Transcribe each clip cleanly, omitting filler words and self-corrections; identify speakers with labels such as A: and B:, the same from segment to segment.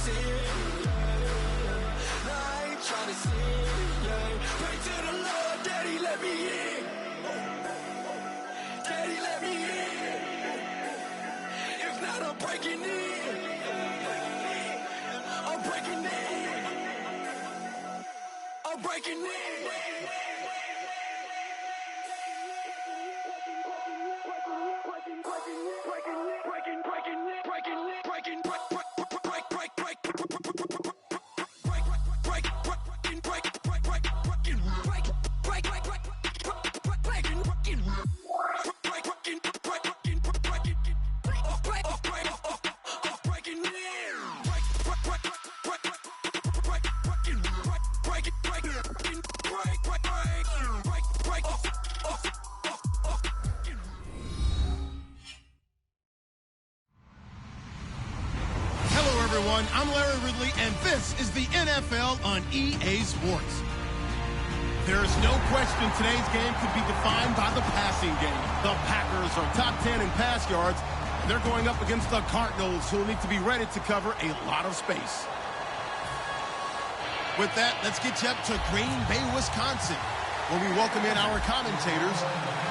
A: sin, yeah. No, I ain't tryna sin, yeah. Pray to the Lord, Daddy, let me in. Daddy, let me in. If not, I'm breaking in. I'm breaking in. I'm breaking in.
B: I'm Larry Ridley, and this is the NFL on EA Sports. There is no question today's game could be defined by the passing game. The Packers are top 10 in pass yards, and they're going up against the Cardinals, who will need to be ready to cover a lot of space. With that, let's get you up to Green Bay, Wisconsin, where we welcome in our commentators,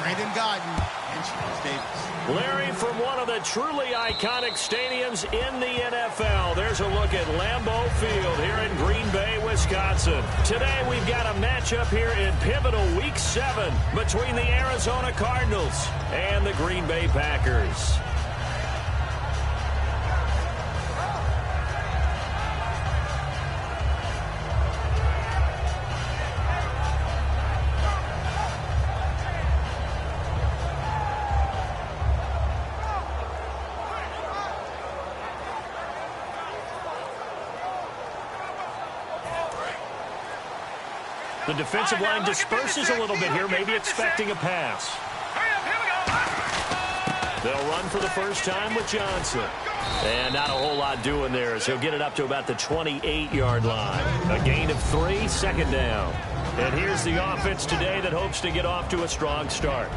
B: Brandon Godden and Charles Davis.
C: Larry, from one of the truly iconic stadiums in the NFL, there's a look at Lambeau Field here in Green Bay, Wisconsin. Today we've got a matchup here in pivotal Week 7 between the Arizona Cardinals and the Green Bay Packers. The defensive line disperses a little bit here, maybe expecting a pass. They'll run for the first time with Johnson. And not a whole lot doing there, as he'll get it up to about the 28-yard line. A gain of 3, second down. And here's the offense today that hopes to get off to a strong start.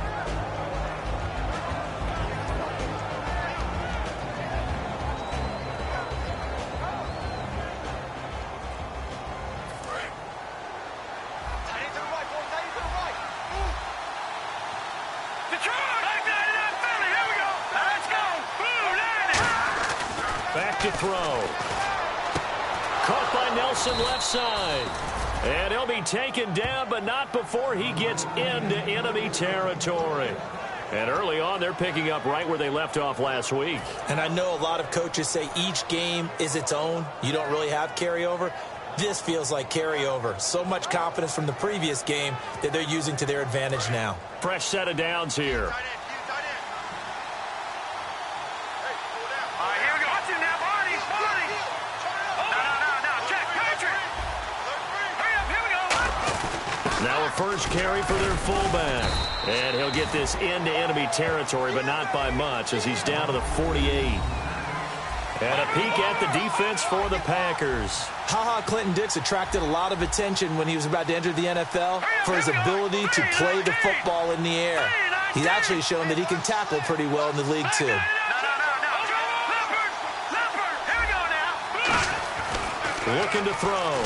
C: Back to throw. Caught by Nelson left side. And he'll be taken down, but not before he gets into enemy territory. And early on, they're picking up right where they left off last week.
D: And I know a lot of coaches say each game is its own. You don't really have carryover. This feels like carryover. So much confidence from the previous game that they're using to their advantage now.
C: Fresh set of downs here. Now a first carry for their fullback. And he'll get this into enemy territory, but not by much, as he's down to the 48. And a peek at the defense for the Packers.
D: Clinton Dix attracted a lot of attention when he was about to enter the NFL for his ability to play the football in the air. He's actually shown that he can tackle pretty well in the league, too.
C: Looking to throw.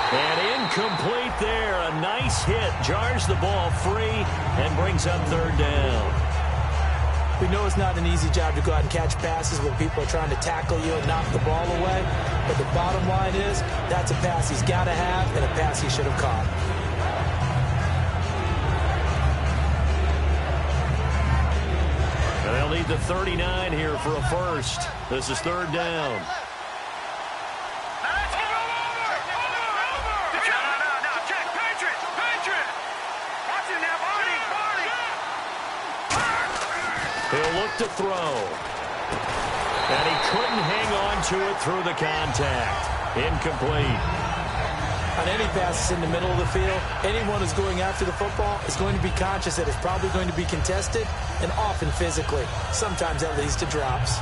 C: And incomplete there. A nice hit. Jars the ball free and brings up third down.
D: We know it's not an easy job to go out and catch passes when people are trying to tackle you and knock the ball away. But the bottom line is that's a pass he's got to have and a pass he should have caught.
C: And they'll need the 39 here for a first. This is third down. He'll look to throw. And he couldn't hang on to it through the contact. Incomplete.
D: On any passes in the middle of the field, anyone who's going after the football is going to be conscious that it's probably going to be contested, and often physically. Sometimes that leads to drops.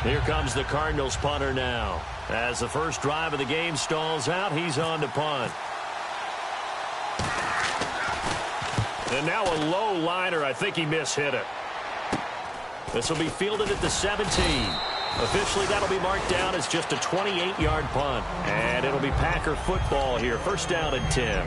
C: Here comes the Cardinals punter now. As the first drive of the game stalls out, he's on to punt. And now a low liner. I think he mishit it. This will be fielded at the 17. Officially, that'll be marked down as just a 28-yard punt. And it'll be Packer football here. First down and 10.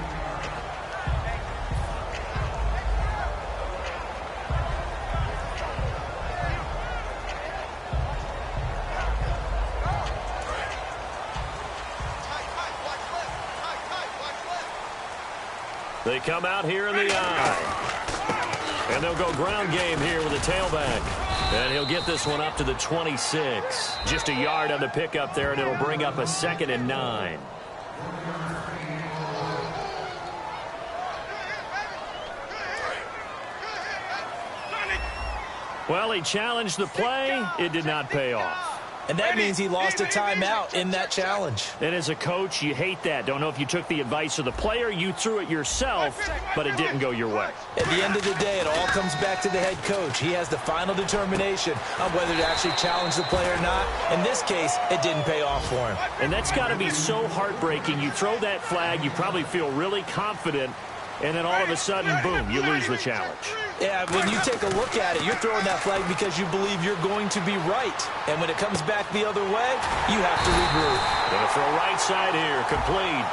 C: They come out here in the eye. And they'll go ground game here with a tailback. And he'll get this one up to the 26. Just a yard on the pickup there, and it'll bring up a 2nd and 9. Well, he challenged the play. It did not pay off.
D: And that means he lost a timeout in that challenge.
C: And as a coach, you hate that. Don't know if you took the advice of the player, you threw it yourself, but it didn't go your way.
D: At the end of the day, it all comes back to the head coach. He has the final determination on whether to actually challenge the play or not. In this case, it didn't pay off for him.
C: And that's got to be so heartbreaking. You throw that flag, you probably feel really confident, and then all of a sudden, boom, you lose the challenge.
D: Yeah, when you take a look at it, you're throwing that flag because you believe you're going to be right. And when it comes back the other way, you have to regroup.
C: Going to throw right side here, complete.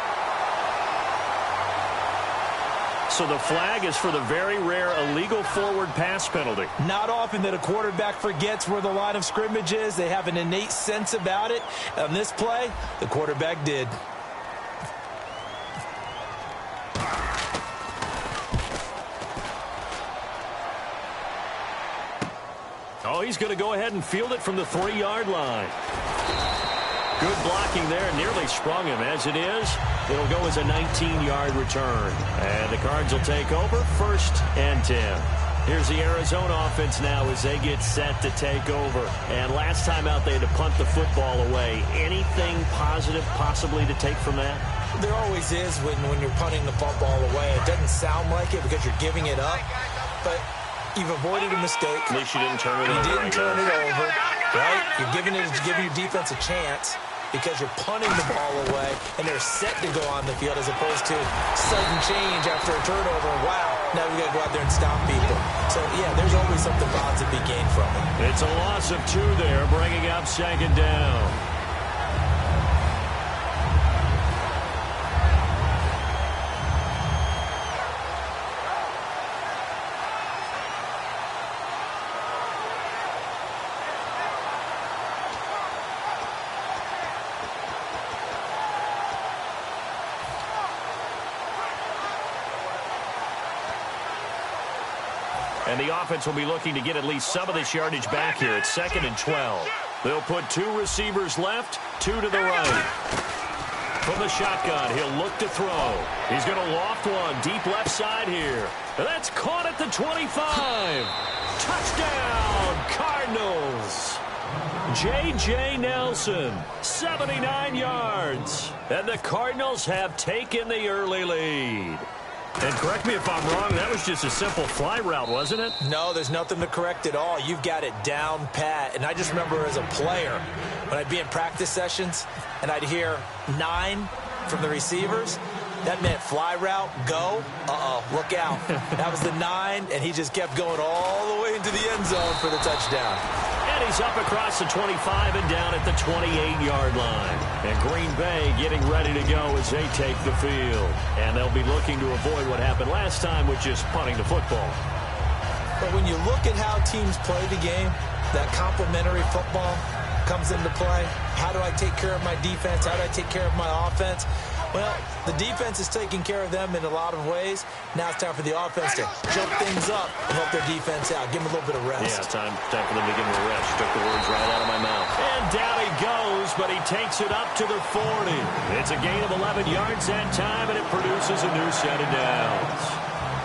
C: So the flag is for the very rare illegal forward pass penalty.
D: Not often that a quarterback forgets where the line of scrimmage is. They have an innate sense about it. On this play, the quarterback did.
C: Oh, he's going to go ahead and field it from the 3-yard line. Good blocking there. Nearly sprung him. As it is, it'll go as a 19-yard return. And the Cards will take over, 1st and 10. Here's the Arizona offense now as they get set to take over. And last time out, they had to punt the football away. Anything positive possibly to take from that?
D: There always is when you're punting the football away. It doesn't sound like it because you're giving it up. But you've avoided a mistake.
C: At least you didn't turn it over.
D: You didn't turn it over, right? You're giving your defense a chance because you're punting the ball away, and they're set to go on the field as opposed to sudden change after a turnover. Wow, now we got to go out there and stop people. So, yeah, there's always something positive to be gained from it.
C: It's a loss of 2 there, bringing up 2nd down. And the offense will be looking to get at least some of this yardage back here. It's 2nd and 12. They'll put 2 receivers left, 2 to the right. From the shotgun, he'll look to throw. He's going to loft one deep left side here. And that's caught at the 25. Touchdown, Cardinals. J.J. Nelson, 79 yards. And the Cardinals have taken the early lead. And correct me if I'm wrong, that was just a simple fly route, wasn't it?
D: No, there's nothing to correct at all. You've got it down pat. And I just remember as a player, when I'd be in practice sessions and I'd hear 9 from the receivers, that meant fly route, go, look out. That was the 9, and he just kept going all the way into the end zone for the touchdown.
C: And he's up across the 25 and down at the 28-yard line. And Green Bay getting ready to go as they take the field. And they'll be looking to avoid what happened last time with just punting the football.
D: But when you look at how teams play the game, that complementary football comes into play. How do I take care of my defense? How do I take care of my offense? Well, the defense is taking care of them in a lot of ways. Now it's time for the offense to jump things up and help their defense out. Give them a little bit of rest.
C: Yeah, time for them to give him a rest. Took the words right out of my mouth. And down he goes, but he takes it up to the 40. It's a gain of 11 yards that time, and it produces a new set of downs.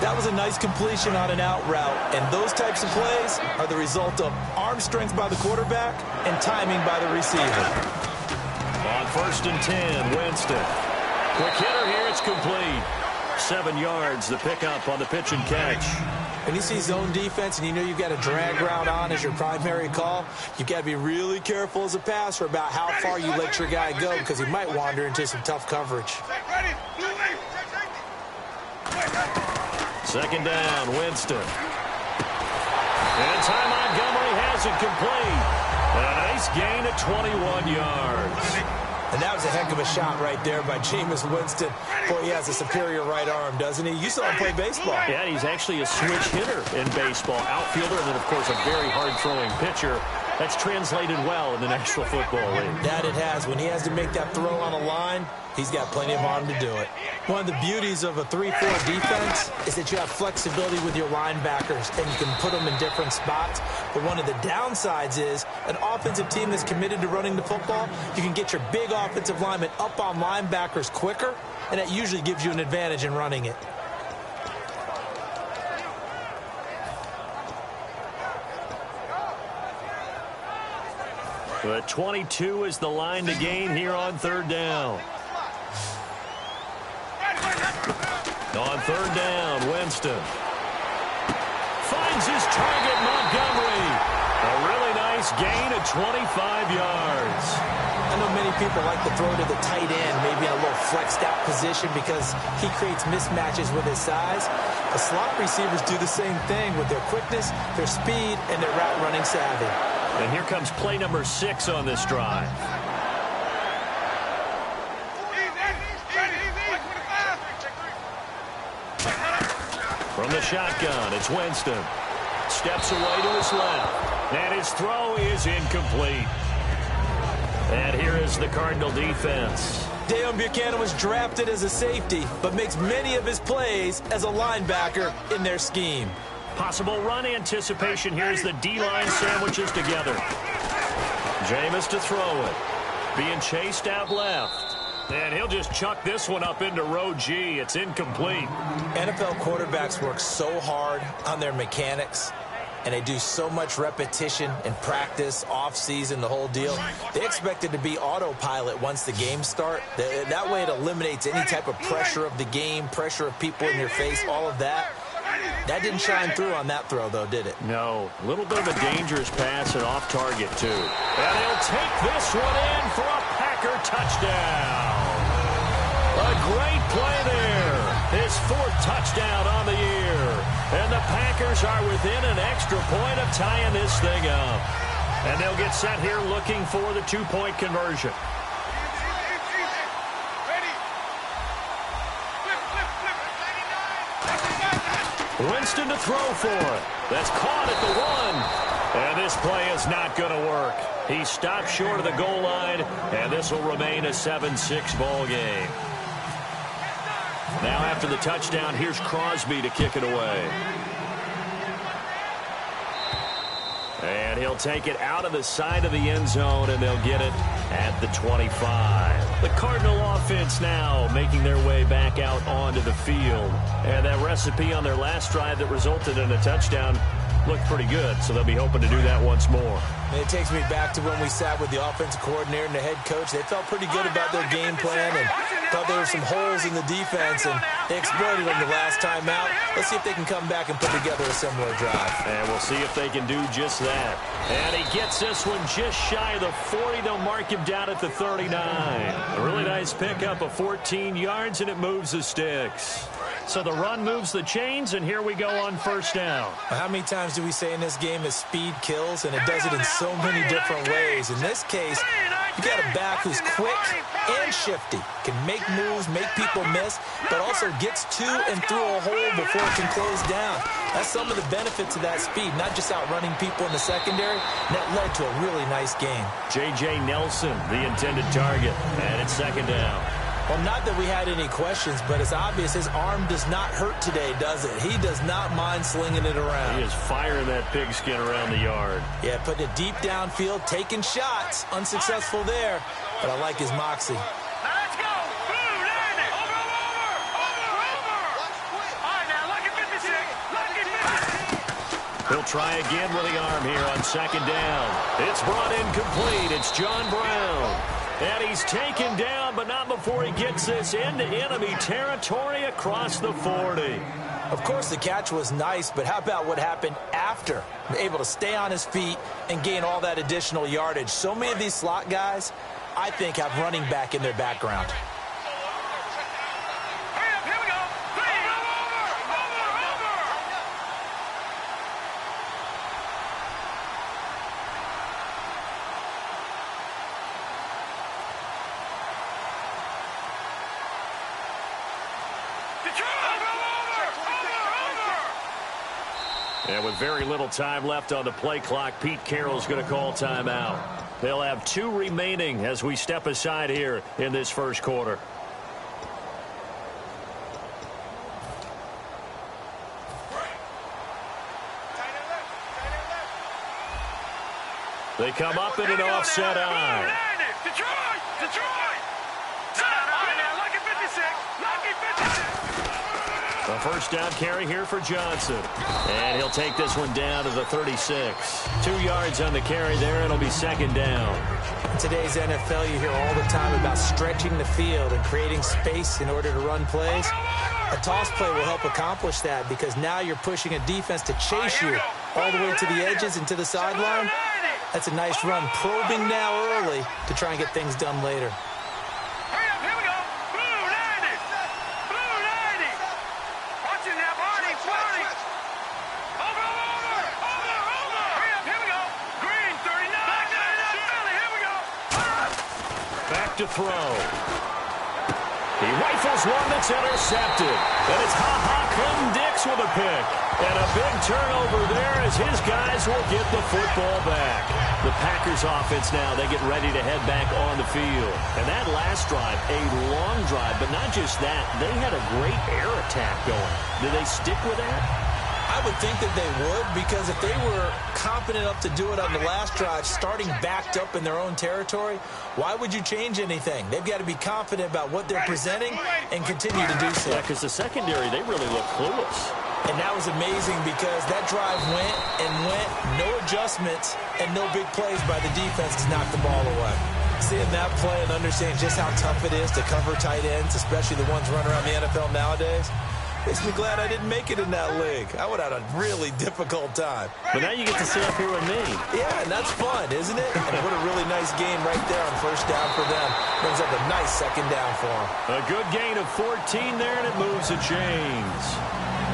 D: That was a nice completion on an out route, and those types of plays are the result of arm strength by the quarterback and timing by the receiver.
C: On 1st and 10, Winston. Quick hitter here, it's complete. 7 yards, the pickup on the pitch and catch.
D: When you see zone defense and you know you've got a drag route on as your primary call, you've got to be really careful as a passer about how far you let your guy go because he might wander into some tough coverage.
C: 2nd down, Winston. And Ty Montgomery has it complete. A nice gain of 21 yards.
D: And that was a heck of a shot right there by Jameis Winston. Boy, he has a superior right arm, doesn't he? You saw him play baseball.
C: Yeah, he's actually a switch hitter in baseball. Outfielder, and then, of course, a very hard-throwing pitcher. That's translated well in the National Football League.
D: That it has. When he has to make that throw on a line, he's got plenty of arm to do it. One of the beauties of a 3-4 defense is that you have flexibility with your linebackers, and you can put them in different spots. But one of the downsides is an offensive team that's committed to running the football, you can get your big offensive linemen up on linebackers quicker, and that usually gives you an advantage in running it.
C: But 22 is the line to gain here on third down. On third down, Winston finds his target, Montgomery. A really nice gain of 25 yards.
D: I know many people like to throw to the tight end, maybe in a little flexed out position because he creates mismatches with his size. The slot receivers do the same thing with their quickness, their speed, and their route running savvy.
C: And here comes play number 6 on this drive. From the shotgun, it's Winston. Steps away to his left. And his throw is incomplete. And here is the Cardinal defense.
D: Dejon Buchanan was drafted as a safety, but makes many of his plays as a linebacker in their scheme.
C: Possible run anticipation here as the D-line sandwiches together. Jameis to throw it. Being chased out left. And he'll just chuck this one up into row G. It's incomplete.
D: NFL quarterbacks work so hard on their mechanics, and they do so much repetition and practice, off-season, the whole deal. They expect it to be autopilot once the games start. That way it eliminates any type of pressure of the game, pressure of people in your face, all of that. That didn't shine through on that throw, though, did it?
C: No. A little bit of a dangerous pass and off target, too. And he'll take this one in for a Packer touchdown. A great play there. His 4th touchdown on the year. And the Packers are within an extra point of tying this thing up. And they'll get set here looking for the 2-point conversion. Winston to throw for it. That's caught at the 1. And this play is not going to work. He stopped short of the goal line, and this will remain a 7-6 ball game. Now after the touchdown, here's Crosby to kick it away. And he'll take it out of the side of the end zone, and they'll get it at the 25. The Cardinal offense now making their way back out onto the field. And that recipe on their last drive that resulted in a touchdown looked pretty good, so they'll be hoping to do that once more.
D: And it takes me back to when we sat with the offensive coordinator and the head coach. They felt pretty good about their game plan and thought there were some holes in the defense, and they exploited them the last time out. Let's see if they can come back and put together a similar drive.
C: And we'll see if they can do just that. And he gets this one just shy of the 40. They'll mark him down at the 39. A really nice pickup of 14 yards, and it moves the sticks. So the run moves the chains, and here we go on first down.
D: How many times do we say in this game that speed kills, and it does it in so many different ways? In this case, you got a back who's quick and shifty, can make moves, make people miss, but also gets to and through a hole before it can close down. That's some of the benefits of that speed, not just outrunning people in the secondary, and that led to a really nice game.
C: J.J. Nelson, the intended target, and it's second down.
D: Well, not that we had any questions, but it's obvious his arm does not hurt today, does it? He does not mind slinging it around.
C: He is firing that pigskin around the yard.
D: Yeah, putting it deep downfield, taking shots. Unsuccessful there, but I like his moxie.
E: Let's go. Boom, land it. Over. All right, now, look at 56. Look at 56.
C: He'll try again with the arm here on second down. It's brought in complete. It's John Brown. And he's taken down, but not before he gets this into enemy territory across the 40.
D: Of course, the catch was nice, but how about what happened after? Able to stay on his feet and gain all that additional yardage. So many of these slot guys, I think, have running back in their background.
E: Here we go. Over.
C: And with very little time left on the play clock, Pete Carroll's going to call timeout. They'll have 2 remaining as we step aside here in this first quarter. They come up in an offset eye.
E: Detroit! Lucky 56! Lucky 56!
C: A first down carry here for Johnson. And he'll take this one down to the 36. 2 yards on the carry there. It'll be second down.
D: In today's NFL, you hear all the time about stretching the field and creating space in order to run plays. A toss play will help accomplish that because now you're pushing a defense to chase you all the way to the edges and to the sideline. That's a nice run, probing now early to try and get things done later.
E: Hurry up, here we go. Blue 90. Blue 90. Watch it now, Barney. Over. Hurry up, here we go. Green 39. Philly, here we go.
C: Back to throw. He rifles one that's intercepted. And it's Clem-Dix with a pick. And a big turnover there as his guys will get the football back. The Packers offense now, they get ready to head back on the field. And that last drive, a long drive, but not just that, they had a great air attack going. Did they stick with that?
D: I would think that they would, because if they were confident enough to do it on the last drive, starting backed up in their own territory, why would you change anything? They've got to be confident about what they're presenting and continue to do so.
C: Yeah, because the secondary, they really look clueless.
D: And that was amazing because that drive went, no adjustments, and no big plays by the defense to knock the ball away. Seeing that play and understanding just how tough it is to cover tight ends, especially the ones running around the NFL nowadays, makes me glad I didn't make it in that league. I would have had a really difficult time.
C: But now you get to sit up here with me.
D: Yeah, and that's fun, isn't it? And what a really nice game right there on first down for them. Brings up a nice second down for them.
C: A good gain of 14 there, and it moves the chains.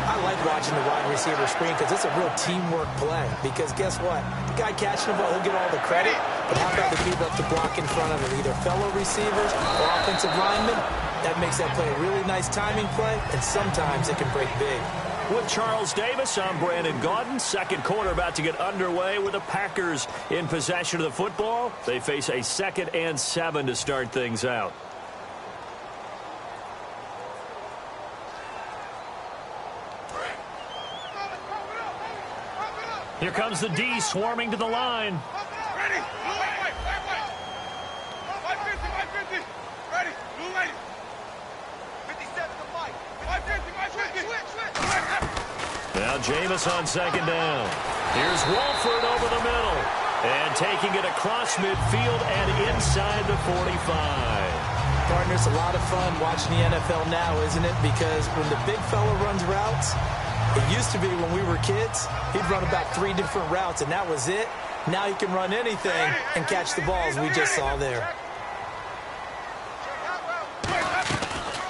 D: I like watching the wide receiver screen because it's a real teamwork play. Because guess what? The guy catching the ball, he'll get all the credit. But how about the people up to block in front of him? Either fellow receivers or offensive linemen. That makes that play a really nice timing play, and sometimes it can break big.
C: With Charles Davis, I'm Brandon Gaudin. Second quarter about to get underway with the Packers in possession of the football. They face a 2nd and 7 to start things out. Here comes the D swarming to the line.
E: Ready. Blue 550. Ready. Blue 80. 57 to Mike. 550. Switch.
C: Now Jameis on second down. Here's Wolford over the middle. And taking it across midfield and inside the 45.
D: Partner, it's a lot of fun watching the NFL now, isn't it? Because when the big fella runs routes, it used to be when we were kids, he'd run about 3 different routes, and that was it. Now he can run anything and catch the balls we just saw there.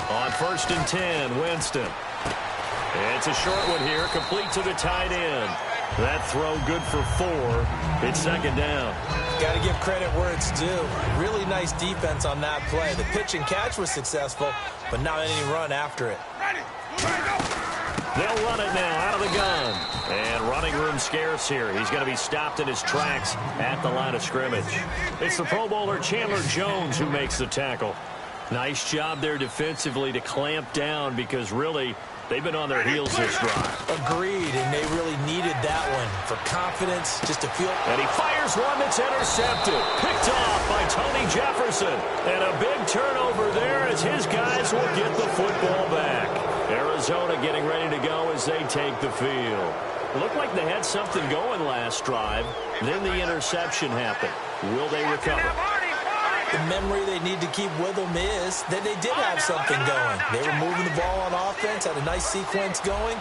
C: On 1st and 10, Winston. It's a short one here, complete to the tight end. That throw good for 4. It's second down.
D: Got to give credit where it's due. Really nice defense on that play. The pitch and catch was successful, but not any run after it.
C: They'll run it now out of the gun. And running room scarce here. He's going to be stopped in his tracks at the line of scrimmage. It's the Pro Bowler Chandler Jones who makes the tackle. Nice job there defensively to clamp down because really they've been on their heels this drive.
D: Agreed, and they really needed that one for confidence, just to feel.
C: And he fires one that's intercepted. Picked off by Tony Jefferson. And a big turnover there as his guys will get the football back. Arizona getting ready to go as they take the field. Looked like they had something going last drive. Then the interception happened. Will they recover?
D: The memory they need to keep with them is that they did have something going. They were moving the ball on offense, had a nice sequence going.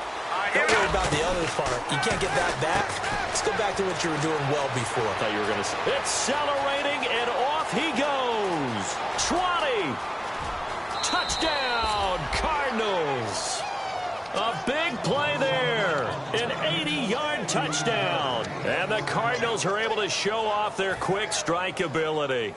D: Don't worry about the other part. You can't get that back. Let's go back to what you were doing well before.
C: I thought you were going to say. Accelerating, and off he goes. 20. Touchdown, Cardinals. A big play there. An 80-yard touchdown. And the Cardinals are able to show off their quick strike ability.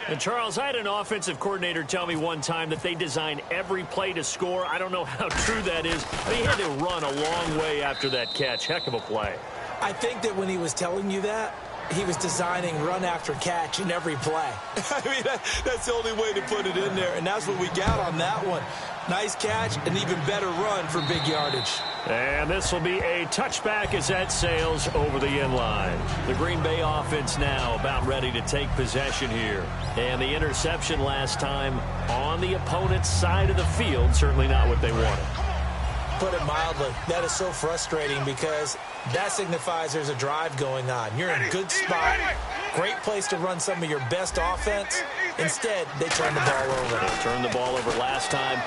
C: And Charles, I had an offensive coordinator tell me one time that they design every play to score. I don't know how true that is, but he had to run a long way after that catch. Heck of a play.
D: I think that when he was telling you that, he was designing run after catch in every play. I mean, that's the only way to put it in there, and that's what we got on that one. Nice catch, an even better run for big yardage.
C: And this will be a touchback as that sails over the end line. The Green Bay offense now about ready to take possession here. And the interception last time on the opponent's side of the field, certainly not what they wanted.
D: Put it mildly, that is so frustrating because that signifies there's a drive going on. You're in a good spot, great place to run some of your best offense. Instead, they turn the ball over.
C: They turned the ball over last time.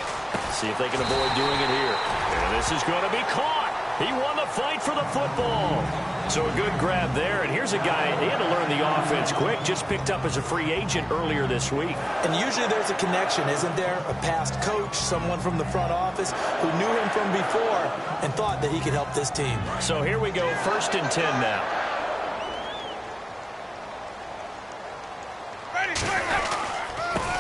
C: See if they can avoid doing it here. And this is going to be caught. He won the fight for the football. So a good grab there. And here's a guy, he had to learn the offense quick, just picked up as a free agent earlier this week.
D: And usually there's a connection, isn't there? A past coach, someone from the front office who knew him from before and thought that he could help this team.
C: So here we go, 1st and 10 now.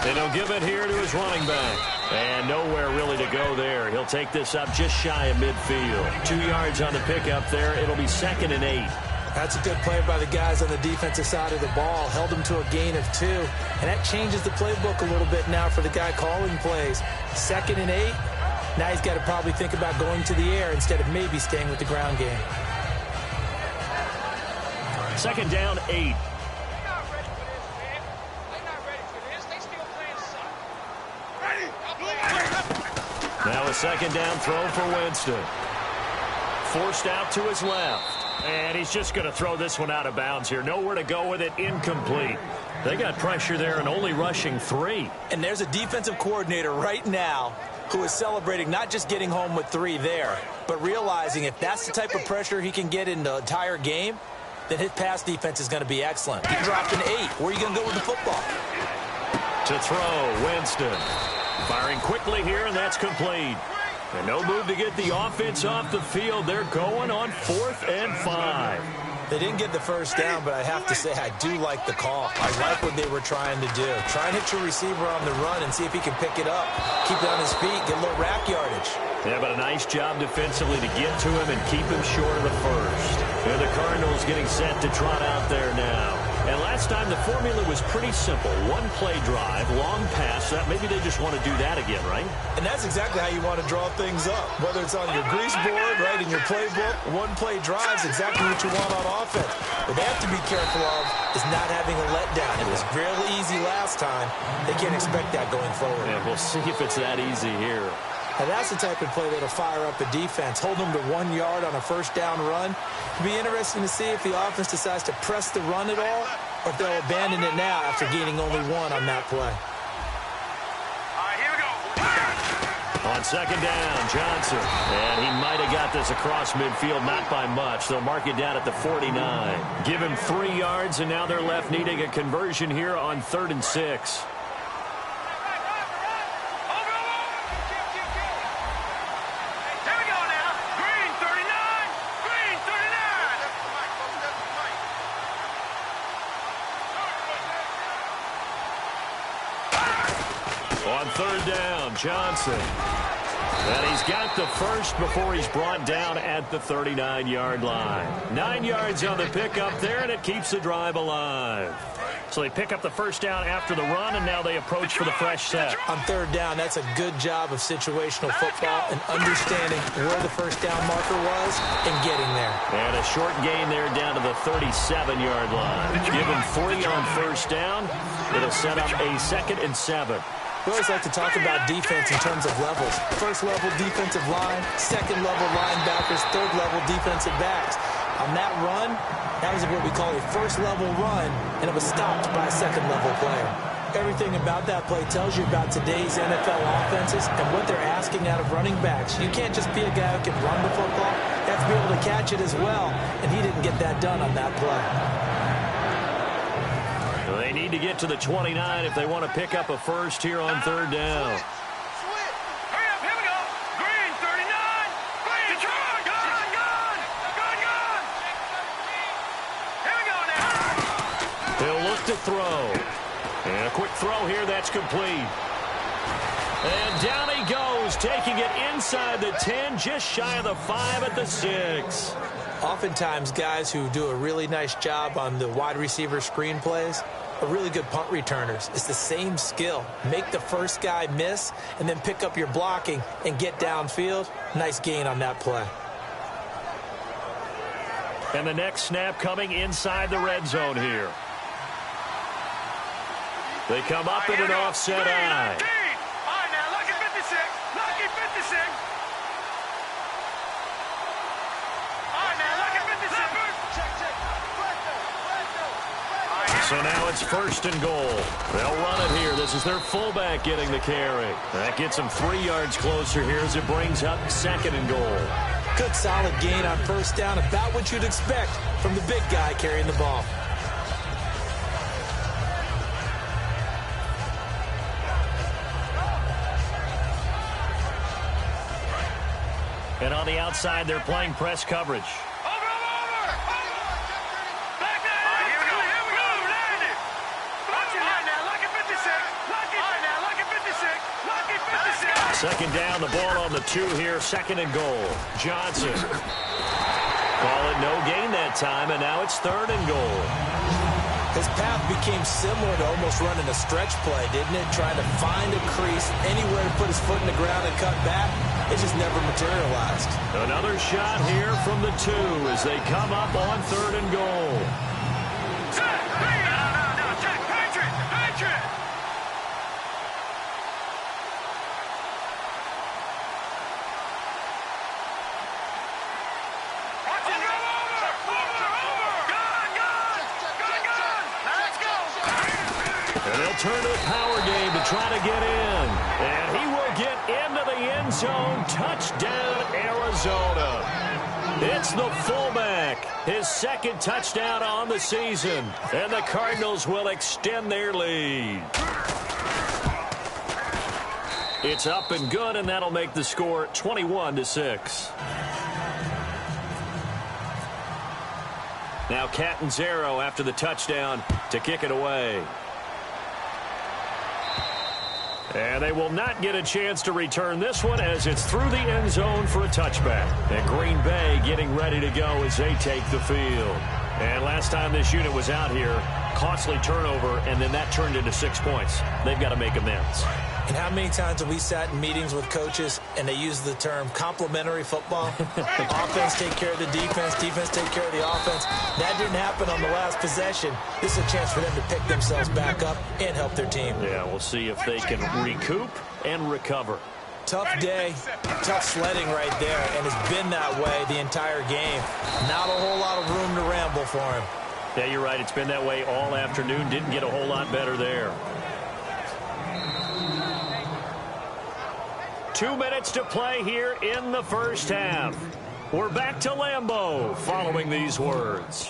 C: And he'll give it here to his running back. And nowhere really to go there. He'll take this up just shy of midfield. 2 yards on the pickup there. It'll be 2nd and 8.
D: That's a good play by the guys on the defensive side of the ball. Held him to a gain of 2. And that changes the playbook a little bit now for the guy calling plays. 2nd and 8. Now he's got to probably think about going to the air instead of maybe staying with the ground game.
C: 2nd down, 8. Now a 2nd down throw for Winston. Forced out to his left. And he's just going to throw this one out of bounds here. Nowhere to go with it. Incomplete. They got pressure there and only rushing 3.
D: And there's a defensive coordinator right now who is celebrating not just getting home with 3 there, but realizing if that's the type of pressure he can get in the entire game, then his pass defense is going to be excellent. He dropped an 8. Where are you going to go with the football?
C: To throw, Winston. Firing quickly here, and that's complete. And no move to get the offense off the field. They're going on 4th and 5.
D: They didn't get the first down, but I have to say I do like the call. I like what they were trying to do. Try and hit your receiver on the run and see if he can pick it up. Keep it on his feet, get a little rack yardage.
C: Yeah, but a nice job defensively to get to him and keep him short of the first. And the Cardinals getting set to trot out there now. And last time the formula was pretty simple. 1 play drive, long pass. Maybe they just want to do that again, right?
D: And that's exactly how you want to draw things up. Whether it's on your grease board, right, in your playbook, 1 play drive is exactly what you want on offense. What they have to be careful of is not having a letdown. It was really easy last time. They can't expect that going forward.
C: Yeah, we'll see if it's that easy here.
D: Now that's the type of play that'll fire up a defense. Hold them to 1 yard on a first down run. It'll be interesting to see if the offense decides to press the run at all or if they'll abandon it now after gaining only 1 on that play.
E: All right, here we go.
C: On 2nd down, Johnson. And he might have got this across midfield, not by much. They'll mark it down at the 49. Give him 3 yards, and now they're left needing a conversion here on 3rd and 6. On 3rd down, Johnson. And he's got the first before he's brought down at the 39-yard line. 9 yards on the pickup there, and it keeps the drive alive. So they pick up the first down after the run, and now they approach for the fresh set.
D: On 3rd down, that's a good job of situational football and understanding where the first down marker was and getting there.
C: And a short gain there down to the 37-yard line. Give him 3 on first down. It'll set up a 2nd and 7.
D: We always like to talk about defense in terms of levels. First level defensive line, 2nd level linebackers, 3rd level defensive backs. On that run, that was what we call a first level run, and it was stopped by a 2nd level player. Everything about that play tells you about today's NFL offenses and what they're asking out of running backs. You can't just be a guy who can run the football. You have to be able to catch it as well, and he didn't get that done on that play.
C: They need to get to the 29 if they want to pick up a first here on 3rd down.
E: Hurry up, here we go. Green, 39. Green, gun. Here we go now.
C: He'll look to throw. And a quick throw here that's complete. And down he goes, taking it inside the 10, just shy of the 5 at the 6.
D: Oftentimes, guys who do a really nice job on the wide receiver screen plays are really good punt returners. It's the same skill. Make the first guy miss and then pick up your blocking and get downfield. Nice gain on that play.
C: And the next snap coming inside the red zone here. They come up in an offset eye. So now it's 1st and goal. They'll run it here. This is their fullback getting the carry. That gets them 3 yards closer here as it brings up 2nd and goal.
D: Good solid gain on 1st down, about what you'd expect from the big guy carrying the ball.
C: And on the outside, they're playing press coverage. Second down, the ball on the 2 here, 2nd and goal. Johnson. Call it no gain that time, and now it's 3rd and goal.
D: His path became similar to almost running a stretch play, didn't it? Trying to find a crease, anywhere to put his foot in the ground and cut back. It just never materialized.
C: Another shot here from the 2 as they come up on 3rd and goal. Turn to the power game to try to get in. And he will get into the end zone. Touchdown, Arizona. It's the fullback. His 2nd touchdown on the season. And the Cardinals will extend their lead. It's up and good, and that'll make the score 21-6. Now Catanzaro after the touchdown to kick it away. And they will not get a chance to return this one as it's through the end zone for a touchback. And Green Bay getting ready to go as they take the field. And last time this unit was out here, costly turnover, and then that turned into 6 points. They've got to make amends.
D: And how many times have we sat in meetings with coaches and they use the term complementary football? Offense take care of the defense, defense take care of the offense. That didn't happen on the last possession. This is a chance for them to pick themselves back up and help their team.
C: Yeah, we'll see if they can recoup and recover.
D: Tough day, tough sledding right there, and it's been that way the entire game. Not a whole lot of room to ramble for him.
C: Yeah, you're right. It's been that way all afternoon. Didn't get a whole lot better there. 2 minutes to play here in the first half. We're back to Lambeau following these words.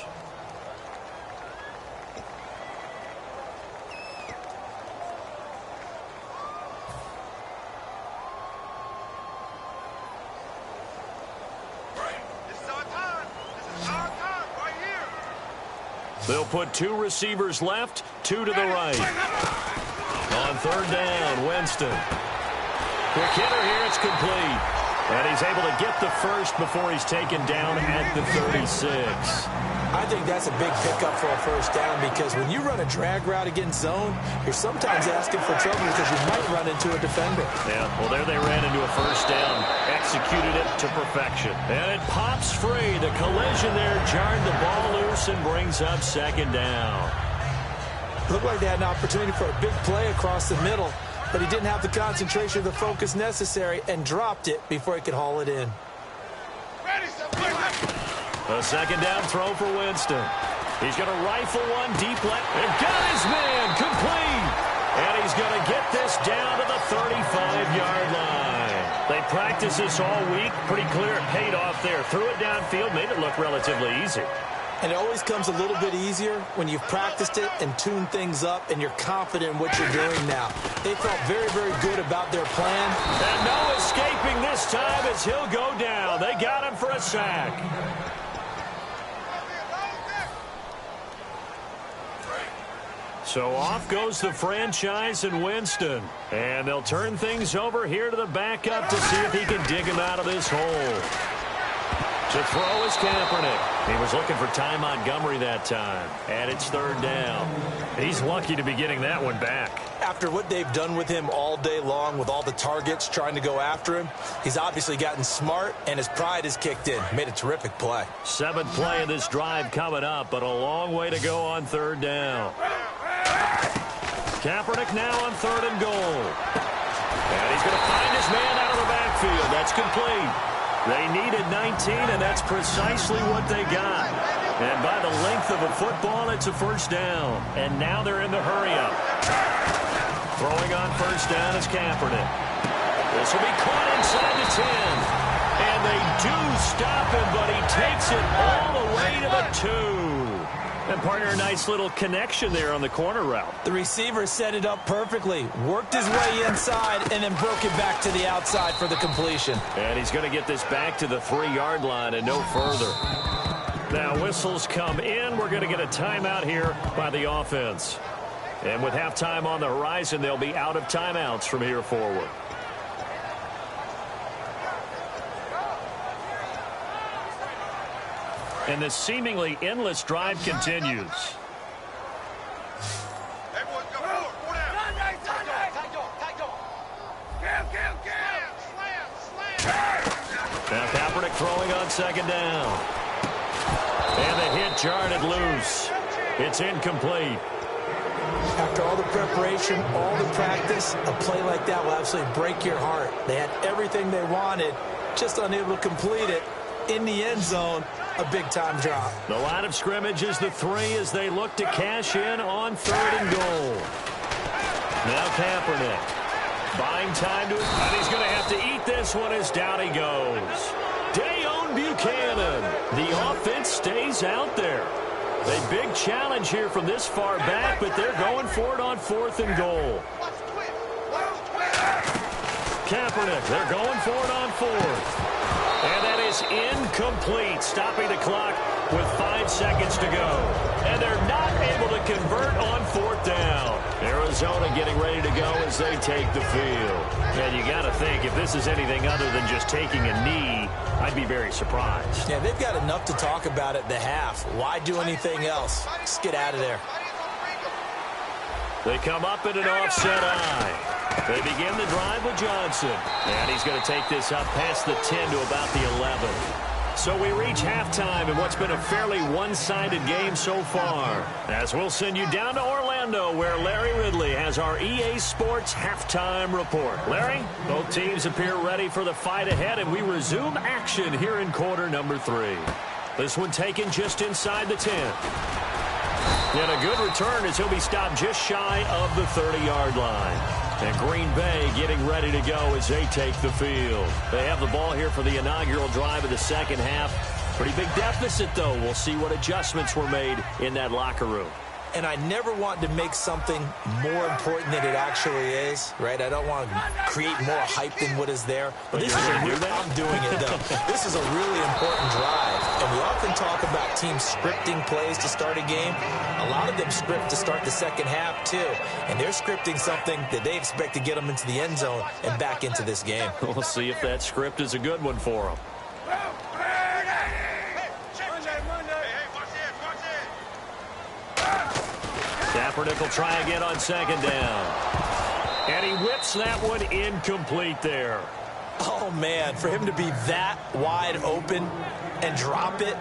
C: They'll put 2 receivers left, 2 to the right. On 3rd down, Winston. Quick hitter here, it's complete. And he's able to get the first before he's taken down at the 36.
D: I think that's a big pickup for a 1st down because when you run a drag route against zone, you're sometimes asking for trouble because you might run into a defender.
C: Yeah, well, there they ran into a 1st down. Executed it to perfection. And it pops free. The collision there jarred the ball loose and brings up 2nd down.
D: Looked like they had an opportunity for a big play across the middle, but he didn't have the concentration or the focus necessary and dropped it before he could haul it in.
C: A 2nd down throw for Winston. He's going to rifle one deep left and got his man complete. And he's going to get this down to the 35-yard line. They practiced this all week. Pretty clear it paid off there. Threw it downfield, made it look relatively easy.
D: And it always comes a little bit easier when you've practiced it and tuned things up and you're confident in what you're doing now. They felt very, very good about their plan.
C: And no escaping this time as he'll go down. They got him for a sack. So off goes the franchise and Winston. And they'll turn things over here to the backup to see if he can dig him out of this hole. To throw is Kaepernick. He was looking for Ty Montgomery that time. And it's third down. He's lucky to be getting that one back.
D: After what they've done with him all day long with all the targets trying to go after him, he's obviously gotten smart and his pride has kicked in. Made a terrific play. 7th
C: play of this drive coming up, but a long way to go on third down. Kaepernick now on 3rd and goal. And he's going to find his man out of the backfield. That's complete. They needed 19, and that's precisely what they got. And by the length of a football, it's a first down. And now they're in the hurry-up. Throwing on first down is Kaepernick. This will be caught inside the 10. And they do stop him, but he takes it all the way to the 2. And partner, a nice little connection there on the corner route.
D: The receiver set it up perfectly, worked his way inside, and then broke it back to the outside for the completion.
C: And he's going to get this back to the 3-yard line and no further. Now whistles come in. We're going to get a timeout here by the offense. And with halftime on the horizon, they'll be out of timeouts from here forward. And this seemingly endless drive continues. Now Kaepernick throwing on 2nd down. And the hit jarred it loose. It's incomplete.
D: After all the preparation, all the practice, a play like that will absolutely break your heart. They had everything they wanted, just unable to complete it. In the end zone, a big-time drop.
C: The line of scrimmage is the 3 as they look to cash in on 3rd and goal. Now Kaepernick buying time to, and he's going to have to eat this one as down he goes. Dayon Buchanan. The offense stays out there. A big challenge here from this far back, but they're going for it on 4th and goal. Kaepernick, they're going for it on 4th. And that is incomplete, stopping the clock with 5 seconds to go. And they're not able to convert on 4th down. Arizona getting ready to go as they take the field. And you got to think, if this is anything other than just taking a knee, I'd be very surprised.
D: Yeah, they've got enough to talk about at the half. Why do anything else? Just get out of there.
C: They come up in an offset eye. They begin the drive with Johnson. And he's going to take this up past the 10 to about the 11. So we reach halftime in what's been a fairly one-sided game so far. As we'll send you down to Orlando, where Larry Ridley has our EA Sports halftime report. Larry, both teams appear ready for the fight ahead, and we resume action here in quarter number 3. This one taken just inside the 10. And a good return as he'll be stopped just shy of the 30-yard line. And Green Bay getting ready to go as they take the field. They have the ball here for the inaugural drive of the second half. Pretty big deficit, though. We'll see what adjustments were made in that locker room.
D: And I never want to make something more important than it actually is, right? I don't want to create more hype than what is there. But this is I'm doing it, though. This is a really important drive. And we often talk about teams scripting plays to start a game. A lot of them script to start the second half, too. And they're scripting something that they expect to get them into the end zone and back into this game.
C: We'll see if that script is a good one for them. Kaepernick will try again on 2nd down. And he whips that one incomplete there.
D: Oh, man, for him to be that wide open and drop it.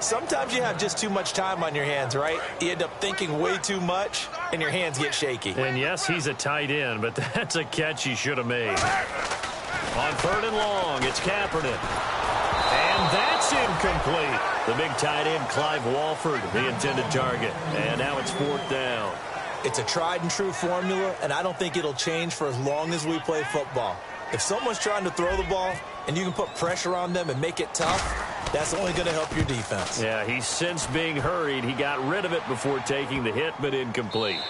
D: Sometimes you have just too much time on your hands, right? You end up thinking way too much, and your hands get shaky.
C: And, yes, he's a tight end, but that's a catch he should have made. On 3rd and long, it's Kaepernick. And that's incomplete. The big tight end, Clive Walford, the intended target. And now it's 4th down.
D: It's a tried-and-true formula, and I don't think it'll change for as long as we play football. If someone's trying to throw the ball and you can put pressure on them and make it tough, that's only going to help your defense.
C: Yeah, he's since being hurried. He got rid of it before taking the hit, but incomplete.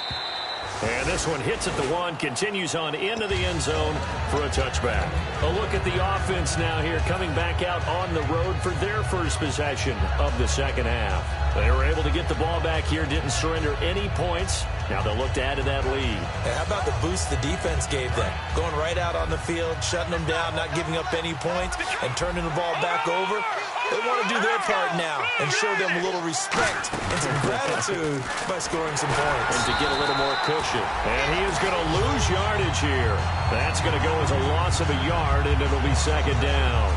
C: And this one hits at the 1, continues on into the end zone for a touchback. A look at the offense now here, coming back out on the road for their first possession of the second half. They were able to get the ball back here, didn't surrender any points. Now they'll look to add to that lead.
D: How about the boost the defense gave them? Going right out on the field, shutting them down, not giving up any points, and turning the ball back over. They want to do their part now and show them a little respect and some gratitude by scoring some points.
C: And to get a little more cushion. And he is going to lose yardage here. That's going to go as a loss of a yard, and it'll be second down.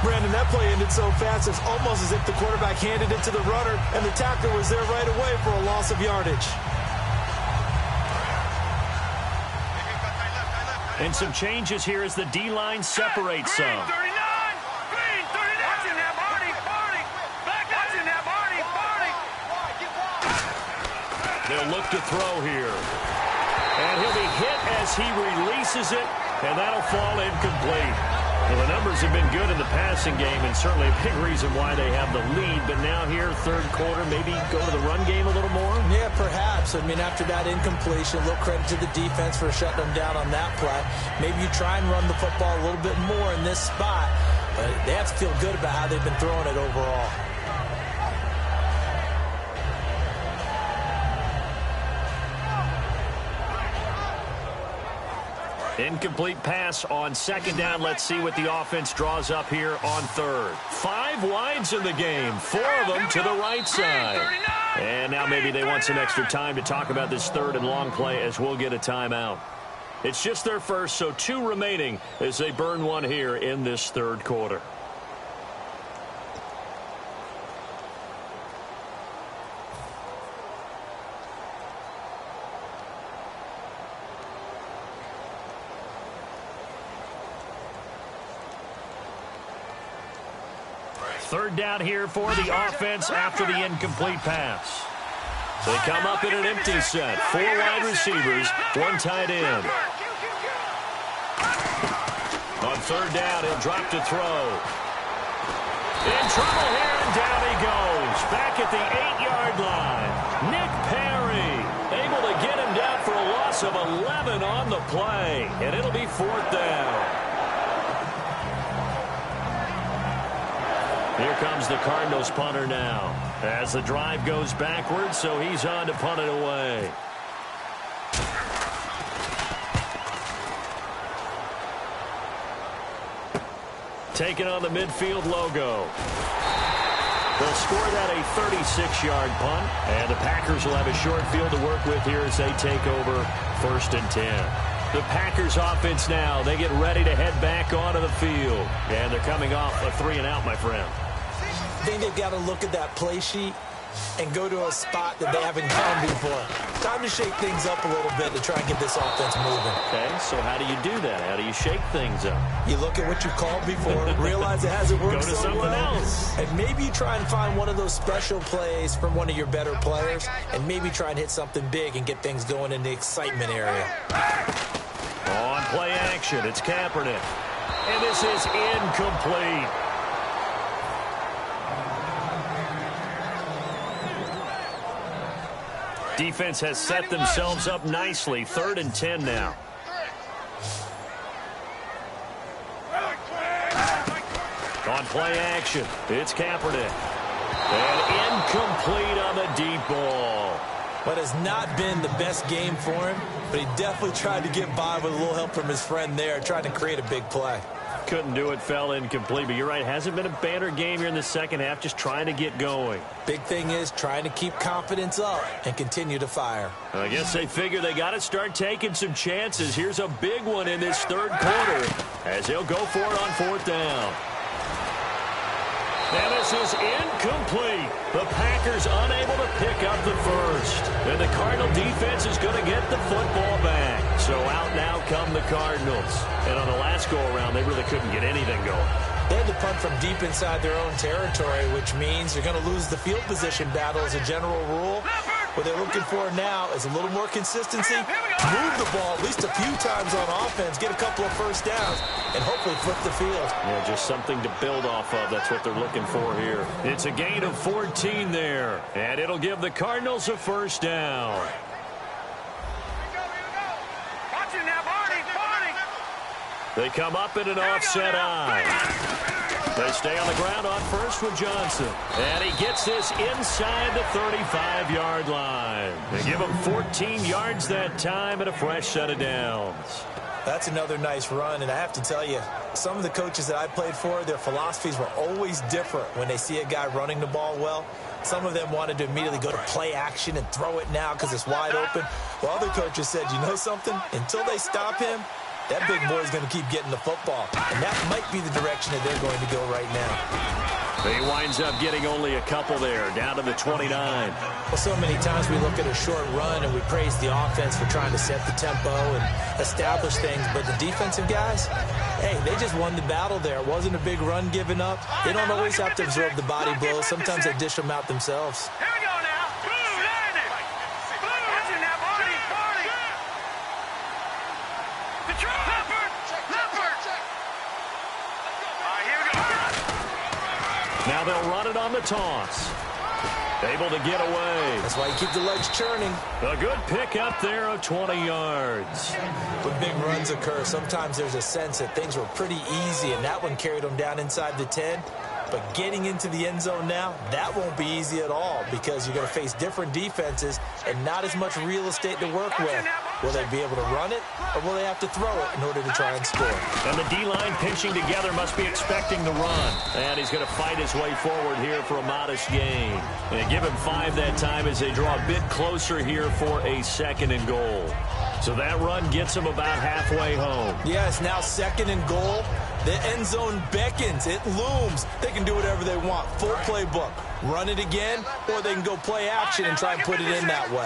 D: Brandon, that play ended so fast, it's almost as if the quarterback handed it to the runner, and the tackler was there right away for a loss of yardage.
C: And some changes here as the D-line separates some. They'll look to throw here. And he'll be hit as he releases it, and that'll fall incomplete. Well, the numbers have been good in the passing game, and certainly a big reason why they have the lead. But now here, third quarter, maybe go to the run game a little more? Yeah, perhaps. I mean, after that incompletion, a little credit to the defense for shutting them down on that play. Maybe you try and run the football a little bit more in this spot. But they have to feel good about how they've been throwing it overall. Incomplete pass on second down. Let's see what the offense draws up here on third. 5 wides in the game, 4 of them to the right side. And now maybe they want some extra time to talk about this third and long play as we'll get a timeout. It's just their first, so 2 remaining as they burn one here in this third quarter. Third down here for the offense after the incomplete pass. They come up in an empty set. 4 wide receivers, 1 tight end. On third down, he'll drop to throw. In trouble here, and down he goes. Back at the 8-yard line. Nick Perry able to get him down for a loss of 11 on the play. And it'll be 4th down. Here comes the Cardinals punter now as the drive goes backwards, so he's on to punt it away. Taking on the midfield logo. They'll score that a 36-yard punt, and the Packers will have a short field to work with here as they take over 1st and 10. The Packers offense now, they get ready to head back onto the field. And they're coming off a 3-and-out, my friend.
D: I think they've got to look at that play sheet and go to a spot that they haven't gone before. Time to shake things up a little bit to try and get this offense moving.
C: Okay, so how do you do that? How do you shake things up?
D: You look at what you've called before, realize it hasn't worked
C: Go to
D: so
C: something
D: well,
C: else.
D: and maybe you try and find one of those special plays from one of your better players, and maybe try and hit something big and get things going in the excitement area.
C: On play action, it's Kaepernick. And this is incomplete. Defense has set themselves up nicely. 3rd and 10 now. On play action, it's Kaepernick. And incomplete on the deep ball.
D: But has not been the best game for him, but he definitely tried to get by with a little help from his friend there, trying to create a big play.
C: Couldn't do it, fell incomplete, but you're right, hasn't been a banner game here in the second half, just trying to get going.
D: Big thing is trying to keep confidence up and continue to fire.
C: I guess they figure they got to start taking some chances. Here's a big one in this third quarter as they'll go for it on 4th down. And this is incomplete. The Packers unable to pick up the first. And the Cardinal defense is going to get the football back. So out now come the Cardinals. And on the last go-around, they really couldn't get anything going.
D: They had to punt from deep inside their own territory, which means they're going to lose the field position battle as a general rule. What they're looking for now is a little more consistency, move the ball at least a few times on offense, get a couple of first downs, and hopefully flip the field.
C: Yeah, just something to build off of. That's what they're looking for here. It's a gain of 14 there, and it'll give the Cardinals a 1st down. They come up in an offset eye. They stay on the ground on first with Johnson. And he gets this inside the 35-yard line. They give him 14 yards that time and a fresh set of downs.
D: That's another nice run, and I have to tell you, some of the coaches that I played for, their philosophies were always different when they see a guy running the ball well. Some of them wanted to immediately go to play action and throw it now because it's wide open. While other coaches said, you know something? Until they stop him, that big boy's going to keep getting the football. And that might be the direction that they're going to go right now.
C: He winds up getting only a couple there, down to the 29.
D: Well, so many times we look at a short run and we praise the offense for trying to set the tempo and establish things. But the defensive guys, hey, they just won the battle there. It wasn't a big run given up. They don't always have to absorb the body blows. Sometimes they dish them out themselves.
E: Here we go now. Blue, landed. Blue, watching that body, body. Control. Leopard. All right, here we go.
C: Now they'll run it on the toss. Able to get away.
D: That's why you keep the legs churning.
C: A good pick up there of 20 yards.
D: When big runs occur, sometimes there's a sense that things were pretty easy, and that one carried them down inside the 10. But getting into the end zone now, that won't be easy at all because you're going to face different defenses and not as much real estate to work with. Will they be able to run it, or will they have to throw it in order to try and score?
C: And the D-line pinching together must be expecting the run. And he's going to fight his way forward here for a modest gain. And give him 5 that time as they draw a bit closer here for a 2nd and goal. So that run gets him about halfway home.
D: Yeah, it's now 2nd and goal. The end zone beckons. It looms. They can do whatever they want. Full playbook. Run it again, or they can go play action and try and put it in that way.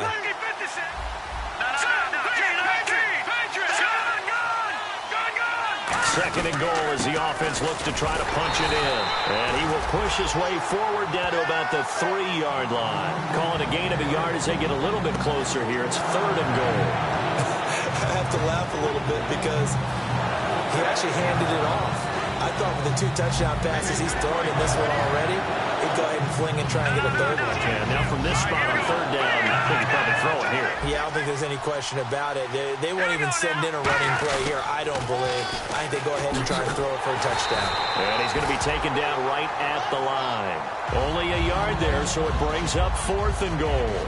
C: Second and goal as the offense looks to try to punch it in. And he will push his way forward down to about the 3-yard line. Calling a gain of a yard as they get a little bit closer here. It's 3rd and goal.
D: I have to laugh a little bit because he actually handed it off. I thought with the 2 touchdown passes he's thrown in this one already, he'd go ahead and fling and try and get a 3rd one.
C: Yeah, now from this spot on 3rd down, I think he'd probably throw it here.
D: Yeah, I don't think there's any question about it. They won't even send in a running play here, I don't believe. I think they go ahead and try and throw it for a touchdown.
C: And he's going to be taken down right at the line. Only a yard there, so it brings up 4th and goal.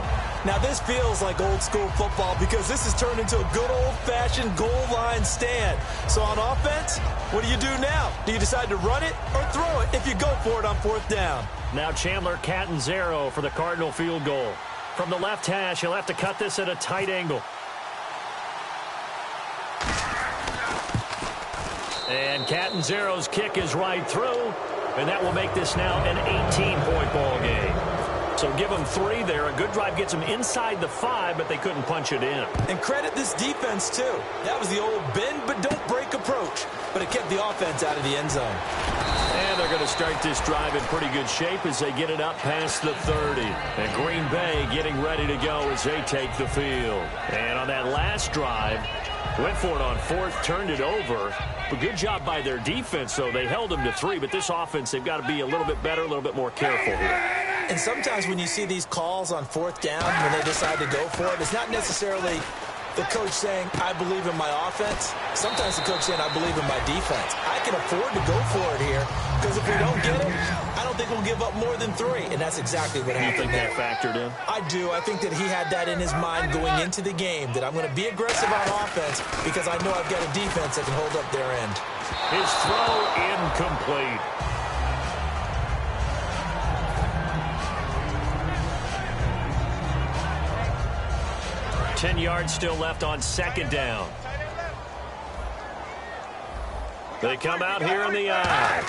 D: Now, this feels like old-school football because this has turned into a good old-fashioned goal line stand. So on offense, what do you do now? Do you decide to run it or throw it if you go for it on 4th down?
C: Now Chandler Catanzaro for the Cardinal field goal. From the left hash, he'll have to cut this at a tight angle. And Catanzaro's kick is right through, and that will make this now an 18-point ball game. So give them 3 there. A good drive gets them inside the 5, but they couldn't punch it in.
D: And credit this defense, too. That was the old bend but don't break approach. But it kept the offense out of the end zone.
C: And they're going to start this drive in pretty good shape as they get it up past the 30. And Green Bay getting ready to go as they take the field. And on that last drive, went for it on 4th, turned it over. But good job by their defense, though. They held them to 3, but this offense, they've got to be a little bit better, a little bit more careful here.
D: And sometimes when you see these calls on 4th down, when they decide to go for it, it's not necessarily the coach saying, I believe in my offense. Sometimes the coach saying, I believe in my defense. I can afford to go for it here because if we don't get it, I don't think we'll give up more than 3. And that's exactly what happened there.
C: You think that factored in?
D: I do. I think that he had that in his mind going into the game, that I'm going to be aggressive on offense because I know I've got a defense that can hold up their end.
C: His throw incomplete. 10 yards still left on 2nd down. They come out here in the eye.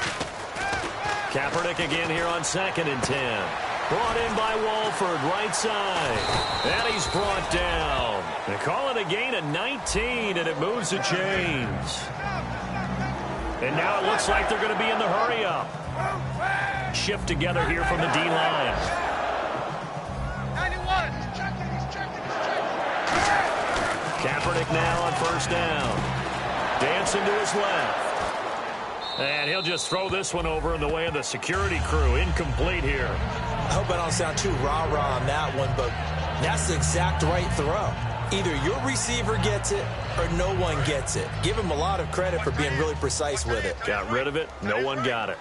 C: Kaepernick again here on 2nd and 10. Brought in by Walford, right side. And he's brought down. They call it a gain of 19, and it moves the chains. And now it looks like they're going to be in the hurry-up. Shift together here from the D-line. Kaepernick now on 1st down. Dancing to his left. And he'll just throw this one over in the way of the security crew. Incomplete here.
D: I hope I don't sound too rah-rah on that one, but that's the exact right throw. Either your receiver gets it or no one gets it. Give him a lot of credit for being really precise with it.
C: Got rid of it. No one got it.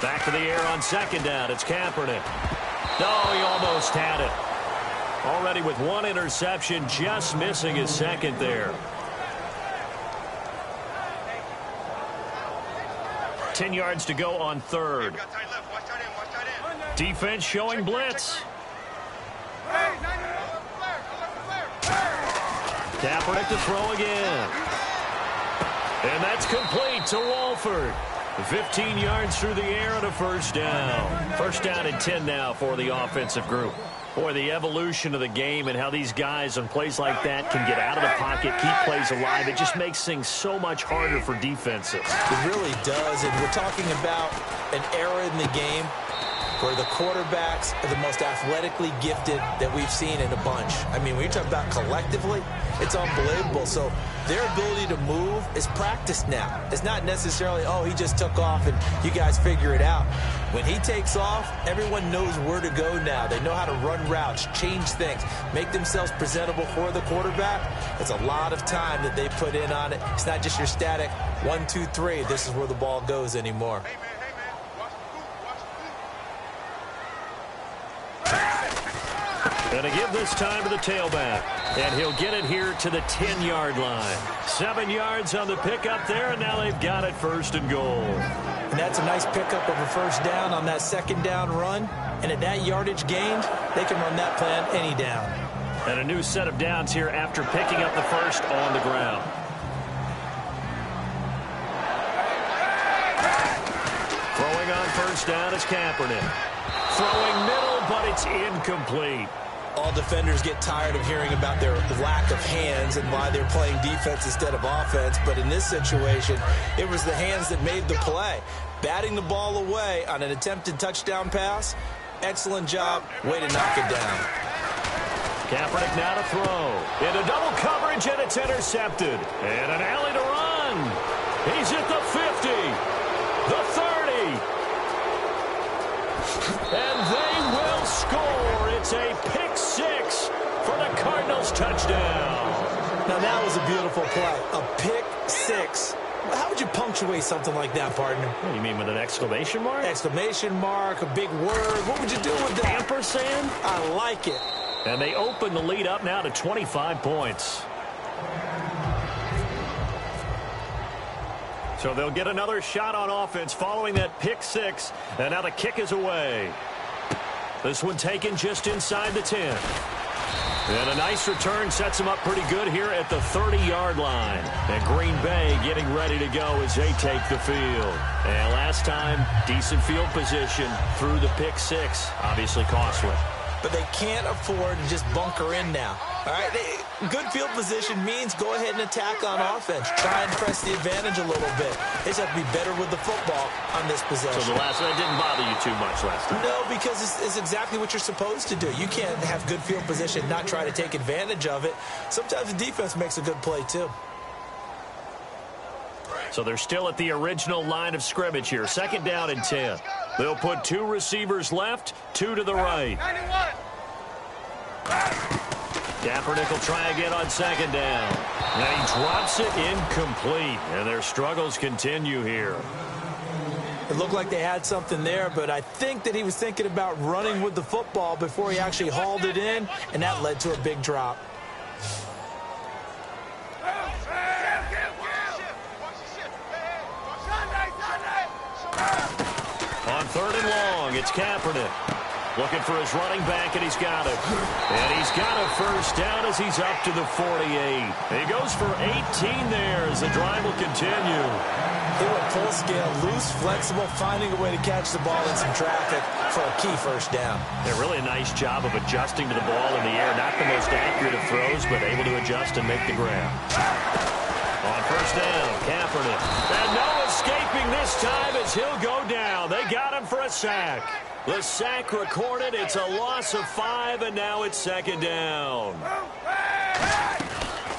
C: Back to the air on second down. It's Kaepernick. No, he almost had it. Already with one interception, just missing his second there. 10 yards to go on third. Defense showing blitz. Kaepernick to throw again. And that's complete to Wolford. 15 yards through the air and a first down. First down and 10 now for the offensive group. Boy, the evolution of the game and how these guys on plays like that can get out of the pocket, keep plays alive, it just makes things so much harder for defenses.
D: It really does, and we're talking about an era in the game where the quarterbacks are the most athletically gifted that we've seen in a bunch. I mean, when you talk about collectively, it's unbelievable. So their ability to move is practiced now. It's not necessarily, oh, he just took off and you guys figure it out. When he takes off, everyone knows where to go now. They know how to run routes, change things, make themselves presentable for the quarterback. It's a lot of time that they put in on it. It's not just your static 1, 2, 3. This is where the ball goes anymore.
C: Going to give this time to the tailback. And he'll get it here to the 10-yard line. 7 yards on the pickup there, and now they've got it first and goal.
D: And that's a nice pickup of a first down on that second down run. And at that yardage gained, they can run that plan any down.
C: And a new set of downs here after picking up the first on the ground. Throwing on first down is Kaepernick. Throwing middle, but it's incomplete.
D: All defenders get tired of hearing about their lack of hands and why they're playing defense instead of offense. But in this situation, it was the hands that made the play. Batting the ball away on an attempted touchdown pass. Excellent job. Way to knock it down.
C: Kaepernick now to throw. Into double coverage, and it's intercepted. And an alley to run. He's at the 50. The 30. And they will score. It's a pick six for the Cardinals touchdown.
D: Now that was a beautiful play. A pick six. How would you punctuate something like that, partner?
C: What do you mean, with an exclamation mark?
D: Exclamation mark, a big word. What would you do with that?
C: Ampersand?
D: I like it.
C: And they open the lead up now to 25 points. So they'll get another shot on offense following that pick six. And now the kick is away. This one taken just inside the 10. And a nice return sets them up pretty good here at the 30-yard line. And Green Bay getting ready to go as they take the field. And last time, decent field position through the pick six. Obviously costly.
D: But they can't afford to just bunker in now. All right, good field position means go ahead and attack on offense. Try and press the advantage a little bit. They just have to be better with the football on this possession.
C: So the last one didn't bother you too much last time?
D: No, because it's exactly what you're supposed to do. You can't have good field position, not try to take advantage of it. Sometimes the defense makes a good play, too.
C: So they're still at the original line of scrimmage here. Second down and 10. They'll put two receivers left, two to the right. Kaepernick will try again on second down. And he drops it incomplete. And their struggles continue here.
D: It looked like they had something there, but I think that he was thinking about running with the football before he actually hauled it in, and that led to a big drop.
C: On third and long, it's Kaepernick. Looking for his running back, and he's got it. And he's got a first down as he's up to the 48. He goes for 18 there as the drive will continue.
D: He went full scale, loose, flexible, finding a way to catch the ball in some traffic for a key first down.
C: Yeah, really a nice job of adjusting to the ball in the air. Not the most accurate of throws, but able to adjust and make the grab. On first down, Kaepernick. And no escaping this time as he'll go down. They got him for a sack. The sack recorded. It's a loss of 5, and now it's second down.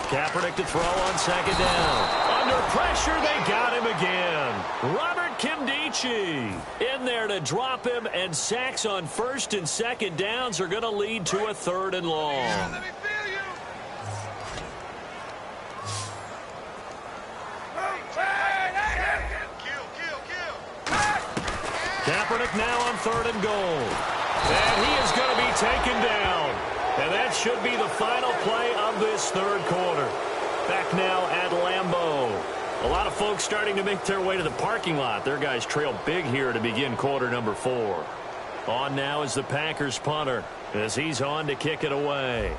C: Kaepernick to throw on second down. Under pressure, they got him again. Robert Kimdeach Manucci in there to drop him, and sacks on first and second downs are going to lead to a 3rd and long.
E: Let me feel you. Kill.
C: Kaepernick now on 3rd and goal. And he is going to be taken down. And that should be the final play of this 3rd quarter. Back now at Lambeau. A lot of folks starting to make their way to the parking lot. Their guys trail big here to begin quarter number 4. On now is the Packers punter as he's on to kick it away.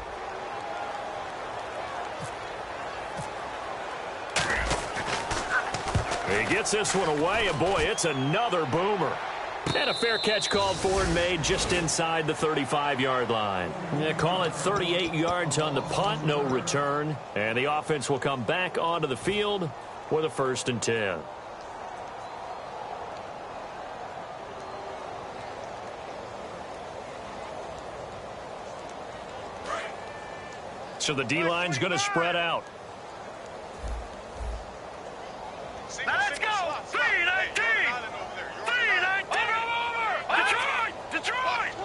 C: He gets this one away, and boy, it's another boomer. And a fair catch called for and made just inside the 35-yard line. They call it 38 yards on the punt, no return. And the offense will come back onto the field with a 1st and 10. So the D-line's going to spread out.
E: Now let's go. 3-19. 3-19. Over. Detroit.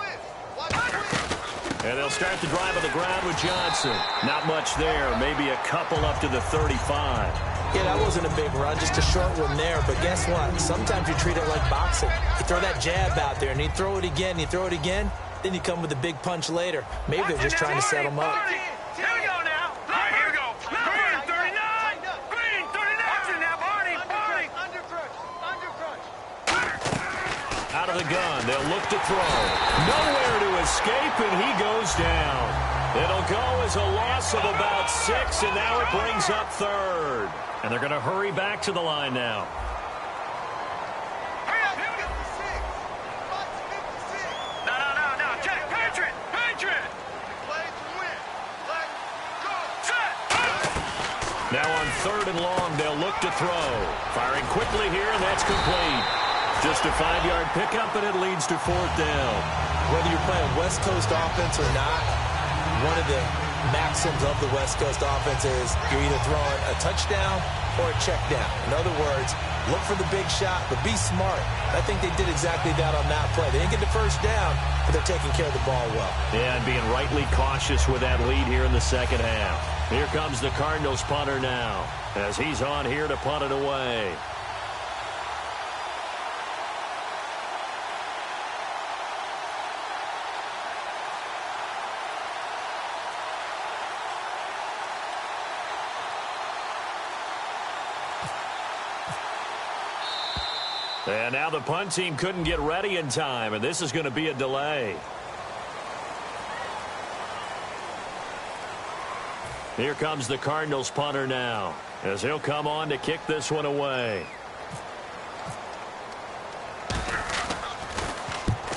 C: And they'll start the drive on the ground with Johnson. Not much there. Maybe a couple up to the 35.
D: Yeah, that wasn't a big run, just a short one there. But guess what? Sometimes you treat it like boxing. You throw that jab out there, and you throw it again, then you come with a big punch later. Maybe they're just trying to set him up.
E: Here we go now. Here we go. Green 39. Green 39. Watching now, Barney. Under crunch.
C: Out of the gun, they'll look to throw. Nowhere to escape, and he goes down. It'll go as a loss of about 6, and now it brings up 3rd. And they're going to hurry back to the line now.
E: Hurry up. No. Check. Patriot. Play to win. Let's go. Set.
C: Now on 3rd and long, they'll look to throw. Firing quickly here, and that's complete. Just a 5-yard pickup, and it leads to 4th down.
D: Whether you're playing West Coast offense or not, one of the maxims of the West Coast offense is you're either throwing a touchdown or a check down. In other words, look for the big shot, but be smart. I think they did exactly that on that play. They didn't get the first down, but they're taking care of the ball well.
C: Yeah, and being rightly cautious with that lead here in the second half. Here comes the Cardinals punter now as he's on here to punt it away. And now the punt team couldn't get ready in time, and this is going to be a delay. Here comes the Cardinals punter now, as he'll come on to kick this one away.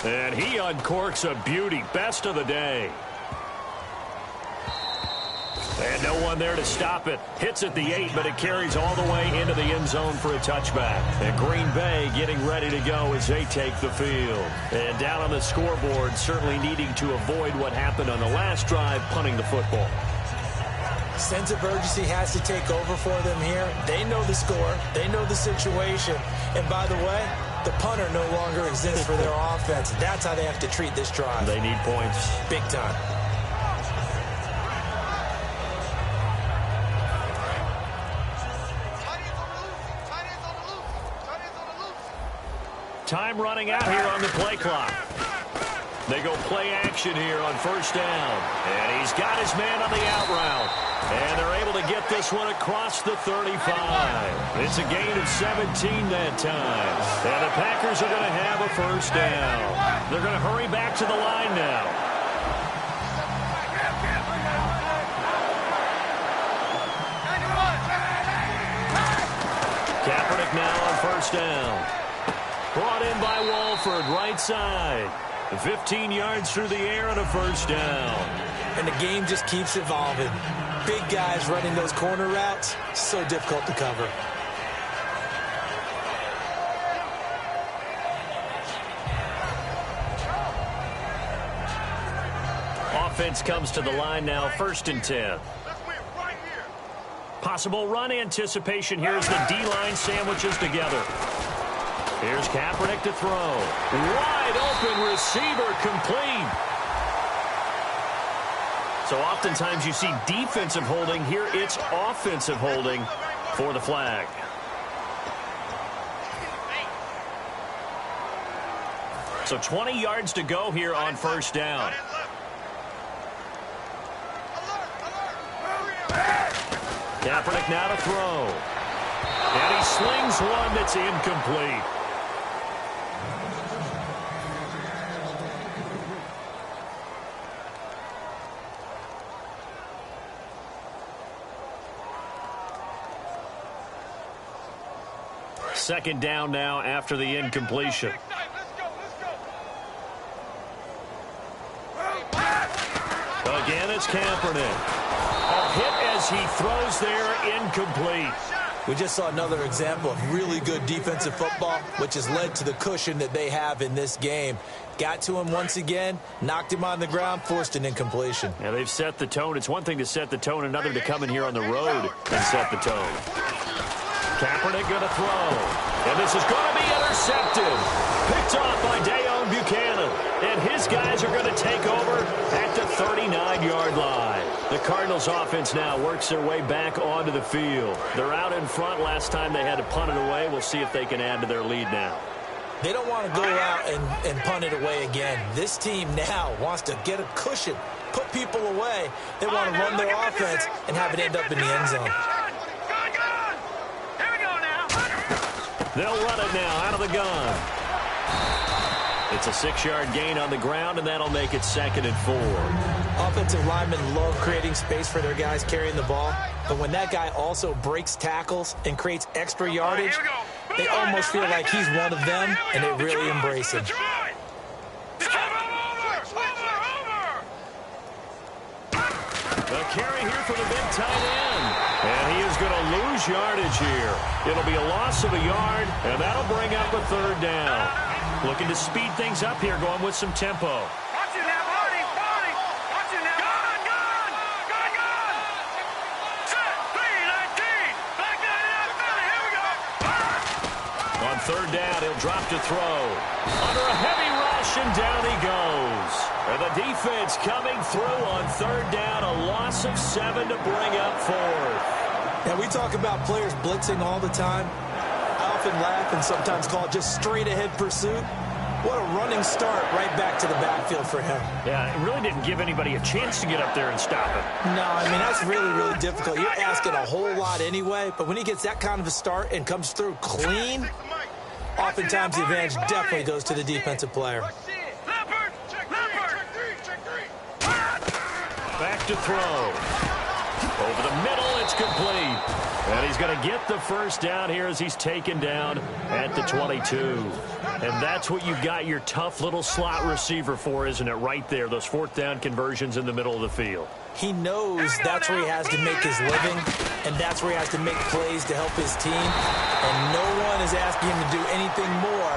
C: And he uncorks a beauty, best of the day. And no one there to stop it. Hits at the 8, but it carries all the way into the end zone for a touchback. And Green Bay getting ready to go as they take the field. And down on the scoreboard, certainly needing to avoid what happened on the last drive, punting the football.
D: Sense of urgency has to take over for them here. They know the score. They know the situation. And by the way, the punter no longer exists for their offense. That's how they have to treat this drive.
C: They need points.
D: Big time.
C: Time running out here on the play clock. They go play action here on first down. And he's got his man on the out route. And they're able to get this one across the 35. It's a gain of 17 that time. And the Packers are going to have a first down. They're going to hurry back to the line now. Kaepernick now on first down. Brought in by Walford, right side. 15 yards through the air and a first down.
D: And the game just keeps evolving. Big guys running those corner routes, so difficult to cover.
C: Offense comes to the line now, 1st and 10. Possible run anticipation here as the D-line sandwiches together. Here's Kaepernick to throw. Wide open receiver, complete. So oftentimes you see defensive holding. Here it's offensive holding for the flag. So 20 yards to go here on first down. Kaepernick now to throw. And he slings one that's incomplete. Second down now after the incompletion. Again, it's Kaepernick. A hit as he throws there, incomplete.
D: We just saw another example of really good defensive football, which has led to the cushion that they have in this game. Got to him once again, knocked him on the ground, forced an incompletion.
C: Yeah, they've set the tone. It's one thing to set the tone, another to come in here on the road and set the tone. Kaepernick going to throw. And this is going to be intercepted. Picked off by Dayon Buchanan. And his guys are going to take over at the 39-yard line. The Cardinals offense now works their way back onto the field. They're out in front. Last time they had to punt it away. We'll see if they can add to their lead now.
D: They don't want to go out and punt it away again. This team now wants to get a cushion, put people away. They want to run their offense and have it end up in the end zone.
C: They'll run it now out of the gun. It's a 6-yard gain on the ground, and that'll make it 2nd and 4.
D: Offensive linemen love creating space for their guys carrying the ball, but when that guy also breaks tackles and creates extra yardage, they almost feel like he's one of them, and they really embrace him.
C: The carry here for the big tight end. And he is going to lose yardage here. It'll be a loss of a yard, and that'll bring up a 3rd down. Looking to speed things up here, going with some tempo.
E: Watch it now, Barney. Watch it now. Gun. Set, 3-19. Back that up, here we go.
C: On 3rd down, he'll drop to throw. Under a heavy rush, and down he goes. And the defense coming through on 3rd down, a loss of 7 to bring up 4th.
D: Now, we talk about players blitzing all the time. I often laugh and sometimes call it just straight-ahead pursuit. What a running start right back to the backfield for him.
C: Yeah, it really didn't give anybody a chance to get up there and stop him.
D: No, I mean, that's really, really difficult. You're asking a whole lot anyway, but when he gets that kind of a start and comes through clean, oftentimes the advantage definitely goes to the defensive player.
C: Back to throw. Over the middle, it's complete. And he's going to get the 1st down here as he's taken down at the 22. And that's what you've got your tough little slot receiver for, isn't it? Right there, those 4th down conversions in the middle of the field.
D: He knows that's where he has to make his living, and that's where he has to make plays to help his team. And no one is asking him to do anything more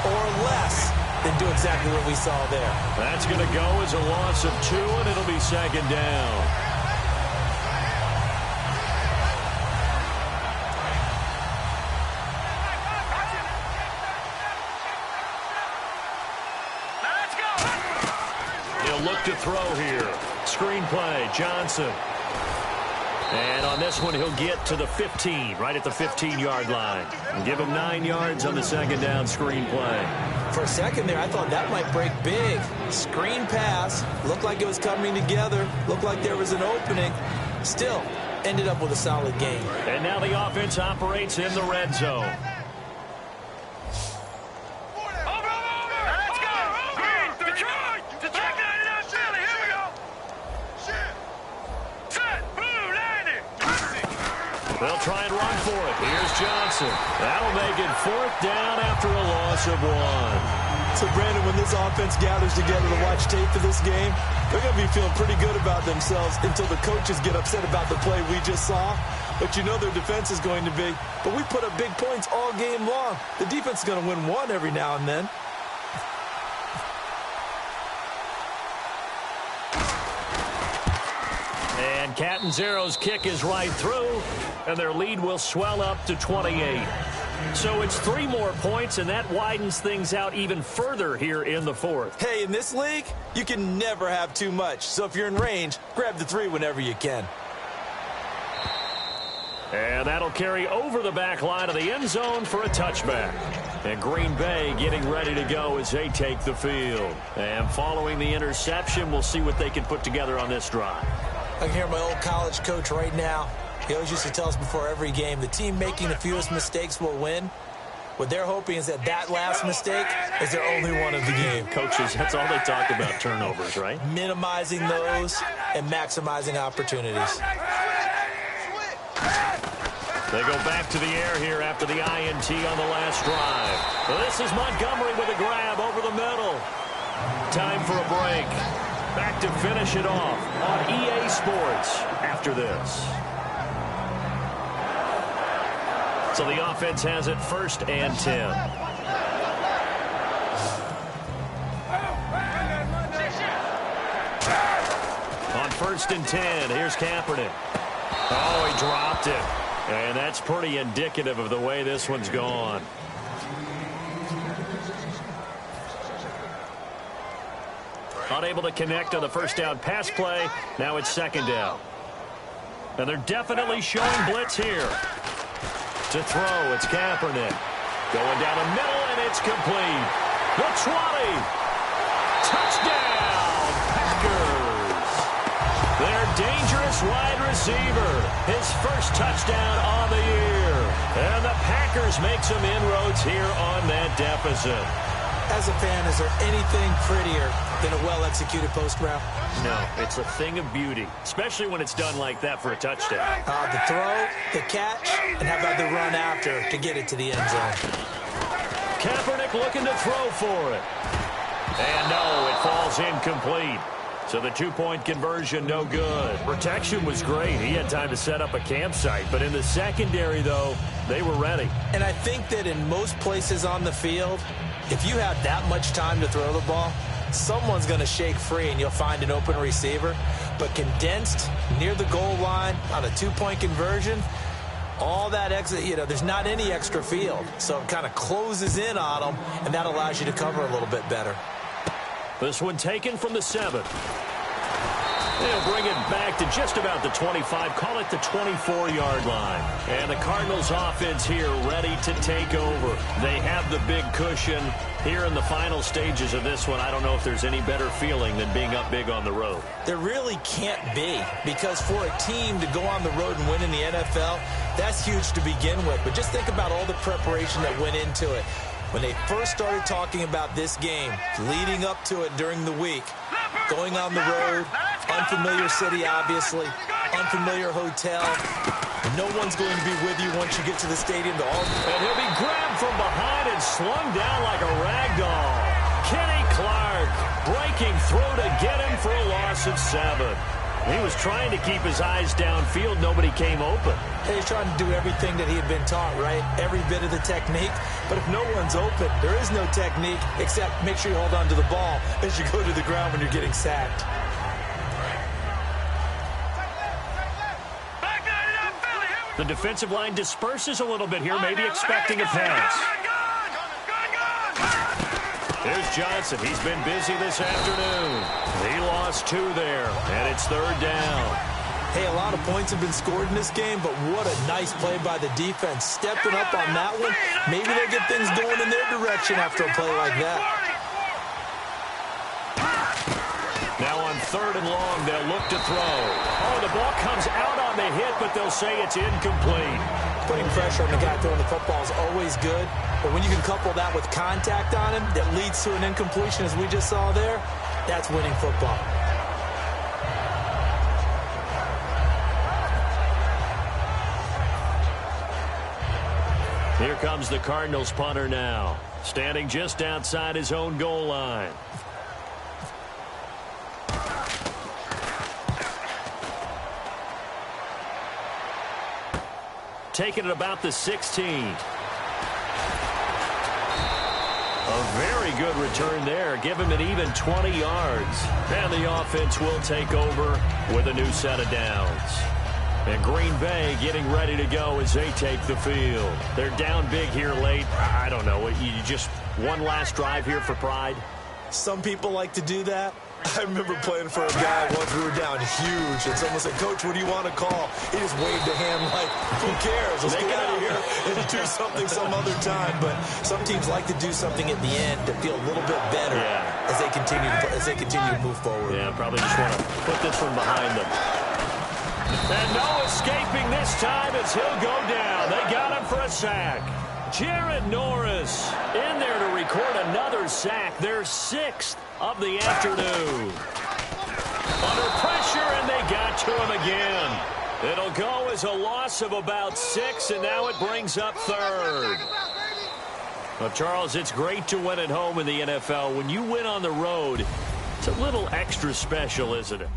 D: or less than do exactly what we saw there.
C: That's going to go as a loss of 2, and it'll be 2nd down. Look to throw here. Screenplay, Johnson. And on this one, he'll get to the 15, right at the 15-yard line. And give him 9 yards on the 2nd down screenplay.
D: For a second there, I thought that might break big. Screen pass. Looked like it was coming together. Looked like there was an opening. Still, ended up with a solid game.
C: And now the offense operates in the red zone. They'll try and run for it. Here's Johnson. That'll make it 4th down after a loss of 1.
D: So, Brandon, when this offense gathers together to watch tape for this game, they're going to be feeling pretty good about themselves until the coaches get upset about the play we just saw. But you know their defense is going to be. But we put up big points all game long. The defense is going to win one every now and then.
C: And Catanzaro's kick is right through, and their lead will swell up to 28. So it's 3 more points, and that widens things out even further here in the 4th.
D: Hey, in this league, you can never have too much. So if you're in range, grab the 3 whenever you can.
C: And that'll carry over the back line of the end zone for a touchback. And Green Bay getting ready to go as they take the field. And following the interception, we'll see what they can put together on this drive.
D: I can hear my old college coach right now. He always used to tell us before every game, the team making the fewest mistakes will win. What they're hoping is that last mistake is their only one of the game.
C: Coaches, that's all they talk about, turnovers, right?
D: Minimizing those and maximizing opportunities.
C: They go back to the air here after the INT on the last drive. Well, this is Montgomery with a grab over the middle. Time for a break. Back to finish it off on EA Sports after this. So the offense has it 1st and 10. On 1st and 10, here's Kaepernick. Oh, he dropped it. And that's pretty indicative of the way this one's gone. Unable to connect on the first down pass play. Now it's 2nd down. And they're definitely showing blitz here. To throw, it's Kaepernick. Going down the middle, and it's complete. The 20. Touchdown, Packers. Their dangerous wide receiver. His first touchdown on the year. And the Packers make some inroads here on that deficit.
D: As a fan, is there anything prettier than a well-executed post route?
C: No, it's a thing of beauty, especially when it's done like that for a touchdown.
D: The throw, the catch, and how about the run after to get it to the end zone?
C: Kaepernick looking to throw for it. And no, it falls incomplete. So the 2-point conversion, no good. Protection was great. He had time to set up a campsite. But in the secondary, though, they were ready.
D: And I think that in most places on the field, if you have that much time to throw the ball, someone's going to shake free and you'll find an open receiver. But condensed near the goal line on a 2-point conversion, all that exit, there's not any extra field. So it kind of closes in on them, and that allows you to cover a little bit better.
C: This one taken from the 7. They'll bring it back to just about the 25, call it the 24-yard line. And the Cardinals offense here ready to take over. They have the big cushion here in the final stages of this one. I don't know if there's any better feeling than being up big on the road.
D: There really can't be, because for a team to go on the road and win in the NFL, that's huge to begin with. But just think about all the preparation that went into it. When they first started talking about this game, leading up to it during the week, going on the road, unfamiliar city, obviously, unfamiliar hotel. No one's going to be with you once you get to the stadium.
C: And he'll be grabbed from behind and slung down like a rag doll. Kenny Clark breaking through to get him for a loss of 7. He was trying to keep his eyes downfield. Nobody came open.
D: He's trying to do everything that he had been taught, right? Every bit of the technique. But if no one's open, there is no technique except make sure you hold on to the ball as you go to the ground when you're getting sacked.
C: The defensive line disperses a little bit here, maybe expecting a pass. Here's Johnson. He's been busy this afternoon. He lost 2 there, and it's 3rd down.
D: Hey, a lot of points have been scored in this game, but what a nice play by the defense. Stepping up on that one, maybe they'll get things going in their direction after a play like that.
C: Now on 3rd and long, they'll look to throw. Oh, the ball comes out on the hit, but they'll say it's incomplete.
D: Putting pressure on the guy throwing the football is always good, but when you can couple that with contact on him that leads to an incompletion, as we just saw there, that's winning football.
C: Here comes the Cardinals punter now, standing just outside his own goal line. Taking it about the 16. A very good return there. Give him an even 20 yards. And the offense will take over with a new set of downs. And Green Bay getting ready to go as they take the field. They're down big here late. I don't know. You just one last drive here for pride?
D: Some people like to do that. I remember playing for a guy once we were down huge, and someone said, "Coach, what do you want to call?" He just waved a hand like, who cares? Let's get out of here and do something some other time. But some teams like to do something at the end to feel a little bit better as they continue to move forward.
C: Yeah, probably just want to put this one behind them. And no escaping this time as he'll go down. They got him for a sack. Jared Norris in there to record another sack, their 6th of the afternoon. Under pressure, and they got to him again. It'll go as a loss of about 6, and now it brings up 3rd. Well, Charles, it's great to win at home in the NFL. When you win on the road, it's a little extra special, isn't it?